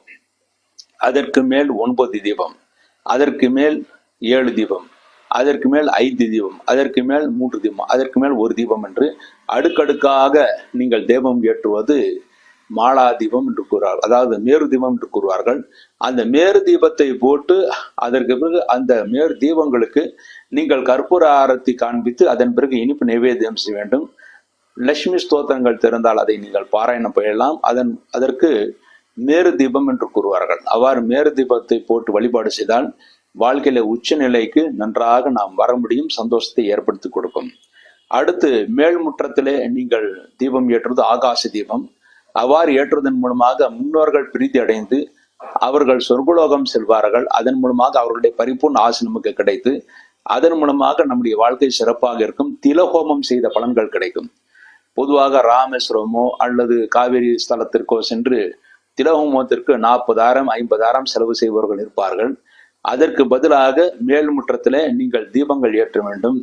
அதற்கு மேல் 9 தீபம், அதற்கு மேல் 7 தீபம், அதற்கு மேல் 5 தீபம், அதற்கு மேல் 3 தீபம், அதற்கு மேல் 1 தீபம் என்று அடுக்கடுக்காக நீங்கள் தீபம் ஏற்றுவது மாலா தீபம் என்று கூறுவார்கள், அதாவது மேரு தீபம் என்று கூறுவார்கள். அந்த மேரு தீபத்தை போட்டு அதற்கு பிறகு அந்த மேரு தீபங்களுக்கு நீங்கள் கற்பூர ஆரத்தி காண்பித்து அதன் பிறகு இனிப்பு நைவேத்தியம் செய்ய வேண்டும். லட்சுமி ஸ்தோத்திரங்கள் தெரிந்தால் அதை நீங்கள் பாராயணம் செய்யலாம். அதற்கு மேரு தீபம் என்று கூறுவார்கள். அவ்வாறு மேரு தீபத்தை போட்டு வழிபாடு செய்தால் வாழ்க்கையில உச்ச நிலைக்கு நன்றாக நாம் வர முடியும், சந்தோஷத்தை ஏற்படுத்தி கொடுக்கும். அடுத்து மேல்முற்றத்திலே நீங்கள் தீபம் ஏற்றுவது ஆகாச தீபம். அவ்வாறு ஏற்றுவதன் மூலமாக முன்னோர்கள் பிரீதி அடைந்து அவர்கள் சொர்க்கலோகம் செல்வார்கள். அதன் மூலமாக அவர்களுடைய பரிபூர்ண ஆசி நமக்கு கிடைத்து அதன் மூலமாக நம்முடைய வாழ்க்கை சிறப்பாக இருக்கும். திலஹோமம் செய்த பலன்கள் கிடைக்கும். பொதுவாக ராமேஸ்வரமோ அல்லது காவிரி ஸ்தலத்திற்கோ சென்று திலஹோமத்திற்கு 40,000 50,000 செலவு செய்பவர்கள் இருப்பார்கள். அதற்கு பதிலாக மேல்முற்றத்திலே நீங்கள் தீபங்கள் ஏற்ற வேண்டும்.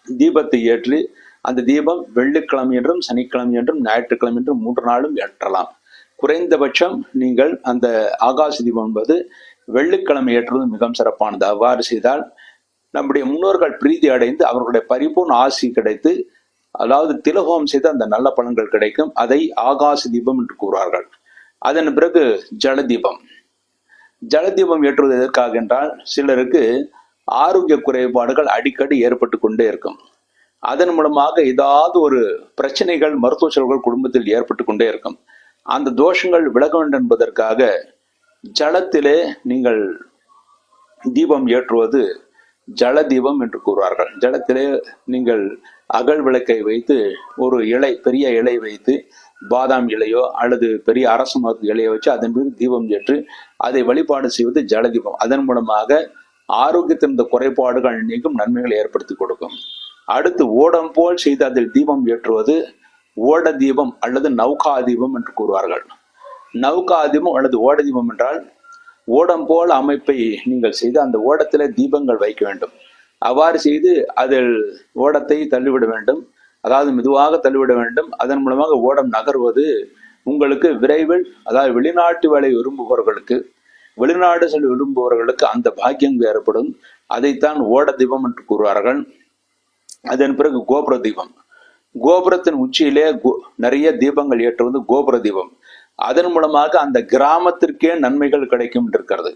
தீபத்தை ஏற்றி அந்த தீபம் வெள்ளிக்கிழமை என்றும் சனிக்கிழமை என்றும் ஞாயிற்றுக்கிழமை என்றும் 3 நாளும் ஏற்றலாம். குறைந்தபட்சம் நீங்கள் அந்த ஆகாச தீபம் என்பது வெள்ளிக்கிழமை ஏற்றுவது மிகவும் சிறப்பானது. அவ்வாறு செய்தால் நம்முடைய முன்னோர்கள் பிரீதி அடைந்து அவர்களுடைய பரிபூர்ண ஆசி கிடைத்து, அதாவது திலகோம் செய்து அந்த நல்ல பலன்கள் கிடைக்கும். அதை ஆகாச தீபம் என்று கூறுவார்கள். அதன் பிறகு ஜலதீபம். ஜலதீபம் ஏற்றுவது எதற்காக என்றால், சிலருக்கு ஆரோக்கிய குறைபாடுகள் அடிக்கடி ஏற்பட்டு கொண்டே இருக்கும். அதன் மூலமாக ஏதாவது ஒரு பிரச்சனைகள், மருத்துவ செலவுகள் குடும்பத்தில் ஏற்பட்டு கொண்டே இருக்கும். அந்த தோஷங்கள் விலக வேண்டும் என்பதற்காக ஜலத்திலே நீங்கள் தீபம் ஏற்றுவது ஜல தீபம் என்று கூறுவார்கள். ஜலத்திலே நீங்கள் அகல் விளக்கை வைத்து ஒரு இலை, பெரிய இலை வைத்து பாதாம் இலையோ அல்லது பெரிய அரச மரத்து இலையோ வச்சு அதன் மீது தீபம் ஏற்று அதை வழிபாடு செய்வது ஜல தீபம். அதன் மூலமாக ஆரோக்கியத்தின் குறைபாடுகள் நீக்கும், நன்மைகளை ஏற்படுத்தி கொடுக்கும். அடுத்து ஓடம் போல் செய்து அதில் தீபம் ஏற்றுவது ஓட தீபம் அல்லது நௌகா தீபம் என்று கூறுவார்கள். நௌகா தீபம் அல்லது ஓட தீபம் என்றால், ஓடம் போல் அமைப்பை நீங்கள் செய்து அந்த ஓடத்திலே தீபங்கள் வைக்க வேண்டும். அவ்வாறு செய்து அதில் ஓடத்தை தள்ளிவிட வேண்டும், அதாவது மெதுவாக தள்ளிவிட வேண்டும். அதன் மூலமாக ஓடம் நகர்வது உங்களுக்கு விரைவில், அதாவது வெளிநாட்டு வேலை விரும்புபவர்களுக்கு, வெளிநாடு செல்ல விரும்புபவர்களுக்கு அந்த பாக்கியம் ஏற்படும். அதைத்தான் ஓட தீபம் என்று கூறுவார்கள். அதன் பிறகு கோபுர தீபம். கோபுரத்தின் உச்சியிலே நிறைய தீபங்கள் ஏற்றுவது கோபுர தீபம். அதன் மூலமாக அந்த கிராமத்திற்கே நன்மைகள் கிடைக்கும் இருக்கிறது.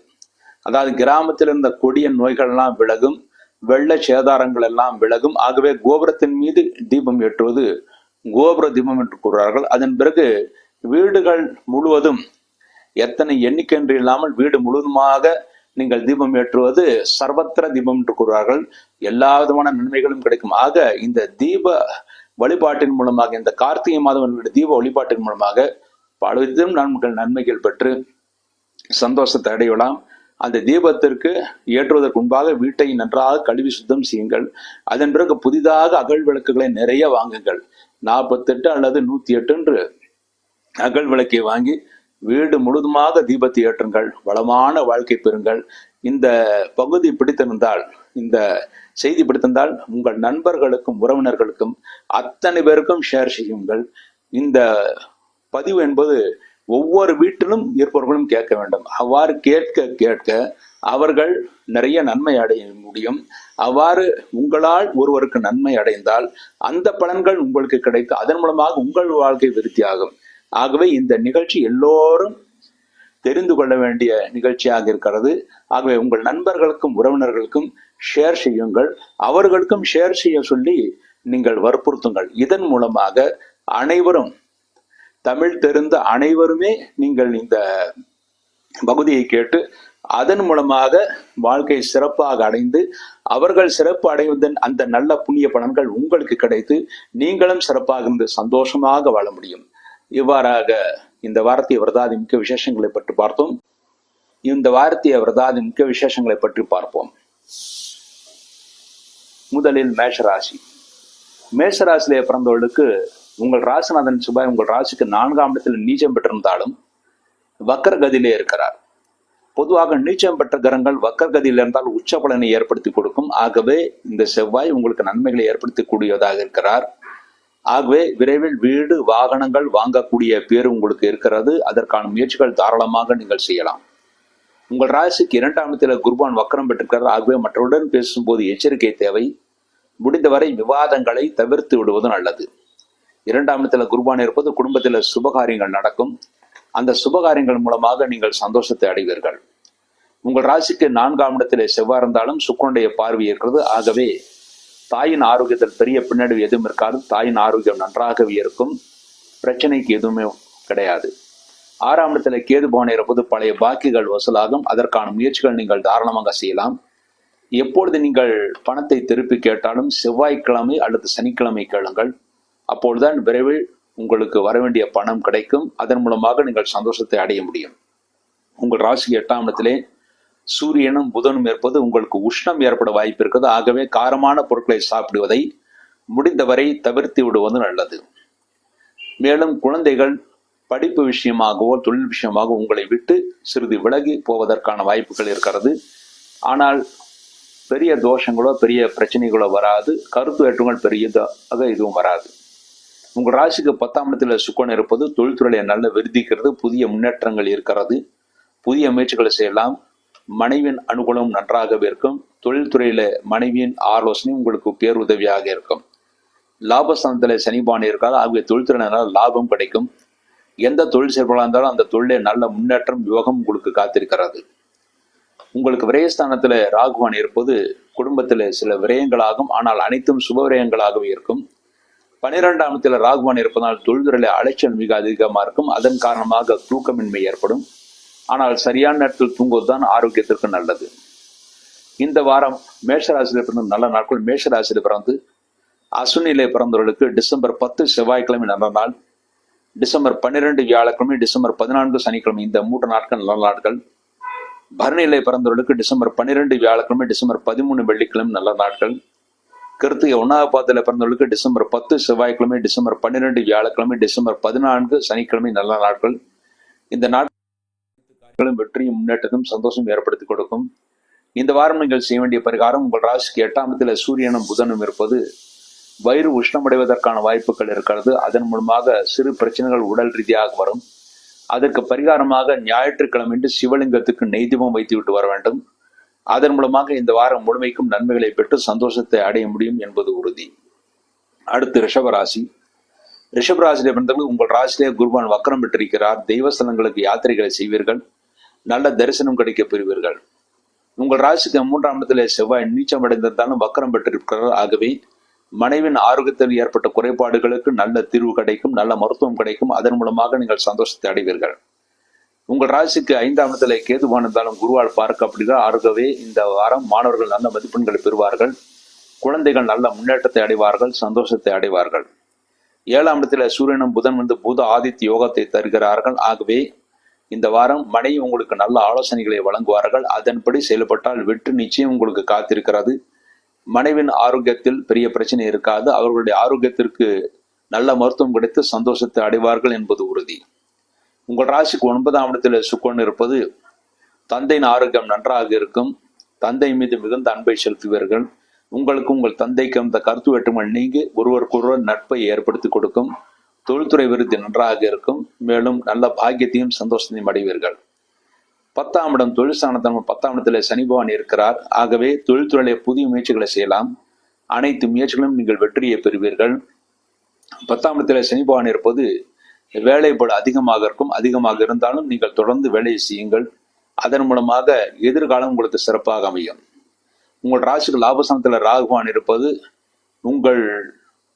அதாவது கிராமத்தில் இருந்த கொடிய நோய்கள் எல்லாம் விலகும், வெள்ள சேதாரங்கள் எல்லாம் விலகும். ஆகவே கோபுரத்தின் மீது தீபம் ஏற்றுவது கோபுர தீபம் என்று கூறுவார்கள். அதன் பிறகு வீடுகள் முழுவதும், எத்தனை எண்ணிக்கை என்று இல்லாமல் வீடு முழுவதுமாக நீங்கள் தீபம் ஏற்றுவது சர்வத்திர தீபம் என்று கூறுவார்கள். எல்லா விதமான நன்மைகளும் கிடைக்கும். ஆக இந்த தீப வழிபாட்டின் மூலமாக, இந்த கார்த்திகை மாதம் தீப வழிபாட்டின் மூலமாக பலவிதம் நன்மைகள் பெற்று சந்தோஷத்தை அடையலாம். அந்த தீபத்திற்கு ஏற்றுவதற்கு முன்பாக வீட்டை நன்றாக கழுவி சுத்தம் செய்யுங்கள். அதன் பிறகு புதிதாக அகல் விளக்குகளை நிறைய வாங்குங்கள். 48 அல்லது 108 என்று அகல் விளக்கை வாங்கி வீடு முழுதுமாக தீபத்தை ஏற்றுங்கள். வளமான வாழ்க்கை பெறுங்கள். இந்த பகுதி பிடித்திருந்தால், இந்த செய்தி பிடித்திருந்தால் உங்கள் நண்பர்களுக்கும் உறவினர்களுக்கும் அத்தனை பேருக்கும் ஷேர் செய்யுங்கள். இந்த பதிவு என்பது ஒவ்வொரு வீட்டிலும் இருப்பவர்களும் கேட்க வேண்டும். அவ்வாறு கேட்க கேட்க அவர்கள் நிறைய நன்மை அடைய முடியும். அவ்வாறு உங்களால் ஒருவருக்கு நன்மை அடைந்தால் அந்த பலன்கள் உங்களுக்கு கிடைத்து அதன் மூலமாக உங்கள் வாழ்க்கை விருத்தியாகும். ஆகவே இந்த நிகழ்ச்சி எல்லோரும் தெரிந்து கொள்ள வேண்டிய நிகழ்ச்சியாக இருக்கிறது. ஆகவே உங்கள் நண்பர்களுக்கும் உறவினர்களுக்கும் ஷேர் செய்யுங்கள். அவர்களுக்கும் ஷேர் செய்ய சொல்லி நீங்கள் வற்புறுத்துங்கள். இதன் மூலமாக அனைவரும், தமிழ் தெரிந்த அனைவருமே நீங்கள் இந்த பகுதியை கேட்டு அதன் மூலமாக வாழ்க்கை சிறப்பாக அடைந்து அவர்கள் சிறப்பு அடைவதன் அந்த நல்ல புண்ணிய பலன்கள் உங்களுக்கு கிடைத்து நீங்களும் சிறப்பாக இருந்து சந்தோஷமாக வாழ முடியும். இவ்வாறாக இந்த வாரத்திய விரதாதி முக்கிய விசேஷங்களை பற்றி பார்த்தோம். இந்த வாரத்திய விரதாதி முக்கிய விசேஷங்களை பற்றி பார்ப்போம். முதலில் மேஷராசி. மேஷராசியிலே பிறந்தவர்களுக்கு உங்கள் ராசிநாதன் செவ்வாய் உங்கள் ராசிக்கு 4ஆம் இடத்தில் நீச்சம் பெற்றிருந்தாலும் வக்கரகதியிலே இருக்கிறார். பொதுவாக நீச்சம் பெற்ற கிரகங்கள் வக்கரகதியில் இருந்தால் உச்ச பலனை ஏற்படுத்தி கொடுக்கும். ஆகவே இந்த செவ்வாய் உங்களுக்கு நன்மைகளை ஏற்படுத்தி கூடியதாக இருக்கிறார். ஆகவே விரைவில் வீடு வாகனங்கள் வாங்கக்கூடிய பேர் உங்களுக்கு இருக்கிறது. அதற்கான முயற்சிகள் தாராளமாக நீங்கள் செய்யலாம். உங்கள் ராசிக்கு 2ஆம் இடத்துல குருவான் வக்கரம் பெற்றிருக்கிறார். ஆகவே மற்றவருடன் பேசும்போது எச்சரிக்கை தேவை. முடிந்தவரை விவாதங்களை தவிர்த்து விடுவது நல்லது. 2ஆம் இடத்துல குருவான் இருப்பது குடும்பத்தில் சுபகாரியங்கள் நடக்கும். அந்த சுபகாரியங்கள் மூலமாக நீங்கள் சந்தோஷத்தை அடைவீர்கள். உங்கள் ராசிக்கு 4ஆம் இடத்திலே செவ்வாய் இருந்தாலும் சுக்கிரனுடைய பார்வை இருக்கிறது. ஆகவே தாயின் ஆரோக்கியத்தில் பெரிய பின்னடைவு எதுவும் இருக்காது. தாயின் ஆரோக்கியம் நன்றாகவே இருக்கும். பிரச்சனைக்கு எதுவுமே கிடையாது. 6ஆம் இடத்துல கேது பவன் இருப்பது பழைய பாக்கிகள் வசூலாகும். அதற்கான முயற்சிகள் நீங்கள் தாராளமாக செய்யலாம். எப்பொழுது நீங்கள் பணத்தை திருப்பி கேட்டாலும் செவ்வாய்க்கிழமை அல்லது சனிக்கிழமை கேளுங்கள். அப்பொழுதுதான் விரைவில் உங்களுக்கு வர வேண்டிய பணம் கிடைக்கும். அதன் மூலமாக நீங்கள் சந்தோஷத்தை அடைய முடியும். உங்கள் ராசிக்கு 8ஆம் இடத்திலே சூரியனும் புதனும் இருப்பது உங்களுக்கு உஷ்ணம் ஏற்பட வாய்ப்பு இருக்கிறது. ஆகவே காரமான பொருட்களை சாப்பிடுவதை முடிந்தவரை தவிர்த்து விடுவது நல்லது. மேலும் குழந்தைகள் படிப்பு விஷயமாகவோ தொழில் விஷயமாக உங்களை விட்டு சிறிது விலகி போவதற்கான வாய்ப்புகள் இருக்கிறது. ஆனால் பெரிய தோஷங்களோ பெரிய பிரச்சனைகளோ வராது. கருத்து வேற்றுங்கள் பெரியதாக இதுவும் வராது. உங்கள் ராசிக்கு 10ஆம் இடத்துல சுக்கிரன் இருப்பது தொழில்துறையில நல்ல விருத்திக்கிறது, புதிய முன்னேற்றங்கள் இருக்கிறது, புதிய முயற்சிகளை செய்யலாம். மனைவியின் அனுகூலம் நன்றாகவே இருக்கும். தொழில்துறையில மனைவியின் ஆலோசனை உங்களுக்கு பேருதவியாக இருக்கும். லாபஸ்தானத்துல சனிபானி இருக்காது, ஆகிய தொழில்துறையினால லாபம் கிடைக்கும். எந்த தொழில் செயல்படா இருந்தாலும் அந்த தொழிலே நல்ல முன்னேற்றம் யோகம் உங்களுக்கு காத்திருக்கிறது. உங்களுக்கு விரயஸ்தானத்துல ராகுவான் இருப்பது குடும்பத்துல சில விரயங்களாகும், ஆனால் அனைத்தும் சுப விரயங்களாகவே இருக்கும். 12ஆம் இடத்துல ராகுவான் இருப்பதால் தொழில்துறையில அலைச்சல் மிக அதிகமா இருக்கும். அதன் காரணமாக தூக்கமின்மை ஏற்படும். ஆனால் சரியான நேரத்தில் தூங்குவதுதான் ஆரோக்கியத்திற்கு நல்லது. இந்த வாரம் மேஷராசியில் பிறந்த நல்ல நாட்கள். மேஷராசியில் பிறந்து அசுனிலே பிறந்தவர்களுக்கு டிசம்பர் 10 செவ்வாய்க்கிழமை நல்ல நாள், டிசம்பர் 12 வியாழக்கிழமை, டிசம்பர் 14 சனிக்கிழமை, இந்த 3 நாட்கள் நல்ல நாட்கள். பரணியிலே பிறந்தவர்களுக்கு டிசம்பர் 12 வியாழக்கிழமை, டிசம்பர் 13 வெள்ளிக்கிழமை நல்ல நாட்கள். கிருத்திகை 1ஆம் பாதத்தில் பிறந்தவர்களுக்கு டிசம்பர் 10 செவ்வாய்க்கிழமை, டிசம்பர் 12 வியாழக்கிழமை, டிசம்பர் 14 சனிக்கிழமை நல்ல நாட்கள். இந்த நாட்களும் வெற்றியும் முன்னேற்றமும் சந்தோஷம் ஏற்படுத்தி கொடுக்கும். இந்த வாரம் நீங்கள் செய்ய வேண்டிய பரிகாரம், உங்கள் ராசிக்கு 8ஆம் இடத்துல சூரியனும் புதனும் இருப்பது வயிறு உஷ்ணமடைவதற்கான வாய்ப்புகள் இருக்கிறது. அதன் மூலமாக சிறு பிரச்சனைகள் உடல் ரீதியாக வரும். அதற்கு பரிகாரமாக ஞாயிற்றுக்கிழமை சிவலிங்கத்துக்கு நெய்தீபம் வைத்து விட்டு வர வேண்டும். அதன் மூலமாக இந்த வாரம் முழுமைக்கும் நன்மைகளை பெற்று சந்தோஷத்தை அடைய முடியும் என்பது உறுதி. அடுத்து ரிஷபராசி. ரிஷபராசியிலே பிறந்தவர்கள் உங்கள் ராசியிலே குருவான் வக்கரம் பெற்றிருக்கிறார். தெய்வஸ்தலங்களுக்கு யாத்திரைகளை செய்வீர்கள், நல்ல தரிசனம் கிடைக்க பெறுவீர்கள். உங்கள் ராசிக்கு 3ஆம் இடத்திலே செவ்வாய் நீச்சம் அடைந்திருந்தாலும் வக்கரம் பெற்றிருக்கிறார். ஆகவே மனைவின் ஆரோக்கியத்தில் ஏற்பட்ட குறைபாடுகளுக்கு நல்ல தீர்வு கிடைக்கும், நல்ல மருத்துவம் கிடைக்கும். அதன் மூலமாக நீங்கள் சந்தோஷத்தை அடைவீர்கள். உங்கள் ராசிக்கு 5ஆம் இடத்துல கேதுவான் இருந்தாலும் குருவால் பார்க்கப்படுகிறார். ஆகவே இந்த வாரம் மாணவர்கள் நல்ல மதிப்பெண்களை பெறுவார்கள், குழந்தைகள் நல்ல முன்னேற்றத்தை அடைவார்கள், சந்தோஷத்தை அடைவார்கள். 7ஆம் இடத்துல சூரியனும் புதன் வந்து பூத ஆதித்ய யோகத்தை தருகிறார்கள். ஆகவே இந்த வாரம் மனைவி உங்களுக்கு நல்ல ஆலோசனைகளை வழங்குவார்கள். அதன்படி செயல்பட்டால் வெற்றி நிச்சயம் உங்களுக்கு காத்திருக்கிறது. மனைவின் ஆரோக்கியத்தில் பெரிய பிரச்சனை இருக்காது. அவர்களுடைய ஆரோக்கியத்திற்கு நல்ல மருத்துவம் கிடைத்து சந்தோஷத்தை அடைவார்கள் என்பது உறுதி. உங்கள் ராசிக்கு 9ஆம் இடத்தில் சுக்கிரன் இருப்பது தந்தையின் ஆரோக்கியம் நன்றாக இருக்கும். தந்தை மீது மிகுந்த அன்பை செலுத்துவீர்கள். உங்களுக்கு உங்கள் தந்தைக்கு அந்த கருத்து வேற்றுமைகள் நீங்கி ஒருவருக்கொருவர் நட்பை ஏற்படுத்தி கொடுக்கும். தொழில்துறை விருத்தி நன்றாக இருக்கும். மேலும் நல்ல பாக்கியத்தையும் சந்தோஷத்தையும் அடைவீர்கள். 10ஆம் இடம் தொழில் ஸ்தானத்தில் 10ஆம் இடத்துல சனி பகவான் இருக்கிறார். ஆகவே தொழில்துறையிலே புதிய முயற்சிகளை செய்யலாம். அனைத்து முயற்சிகளும் நீங்கள் வெற்றியை பெறுவீர்கள். 10ஆம் இடத்துல சனி பகவான் இருப்பது வேலைப்பாடு அதிகமாக இருக்கும். அதிகமாக இருந்தாலும் நீங்கள் தொடர்ந்து வேலையை செய்யுங்கள். அதன் மூலமாக எதிர்காலம் உங்களுக்கு சிறப்பாக அமையும். உங்கள் ராசிக்கு லாபஸ்தானத்தில் ராகுவான் இருப்பது உங்கள்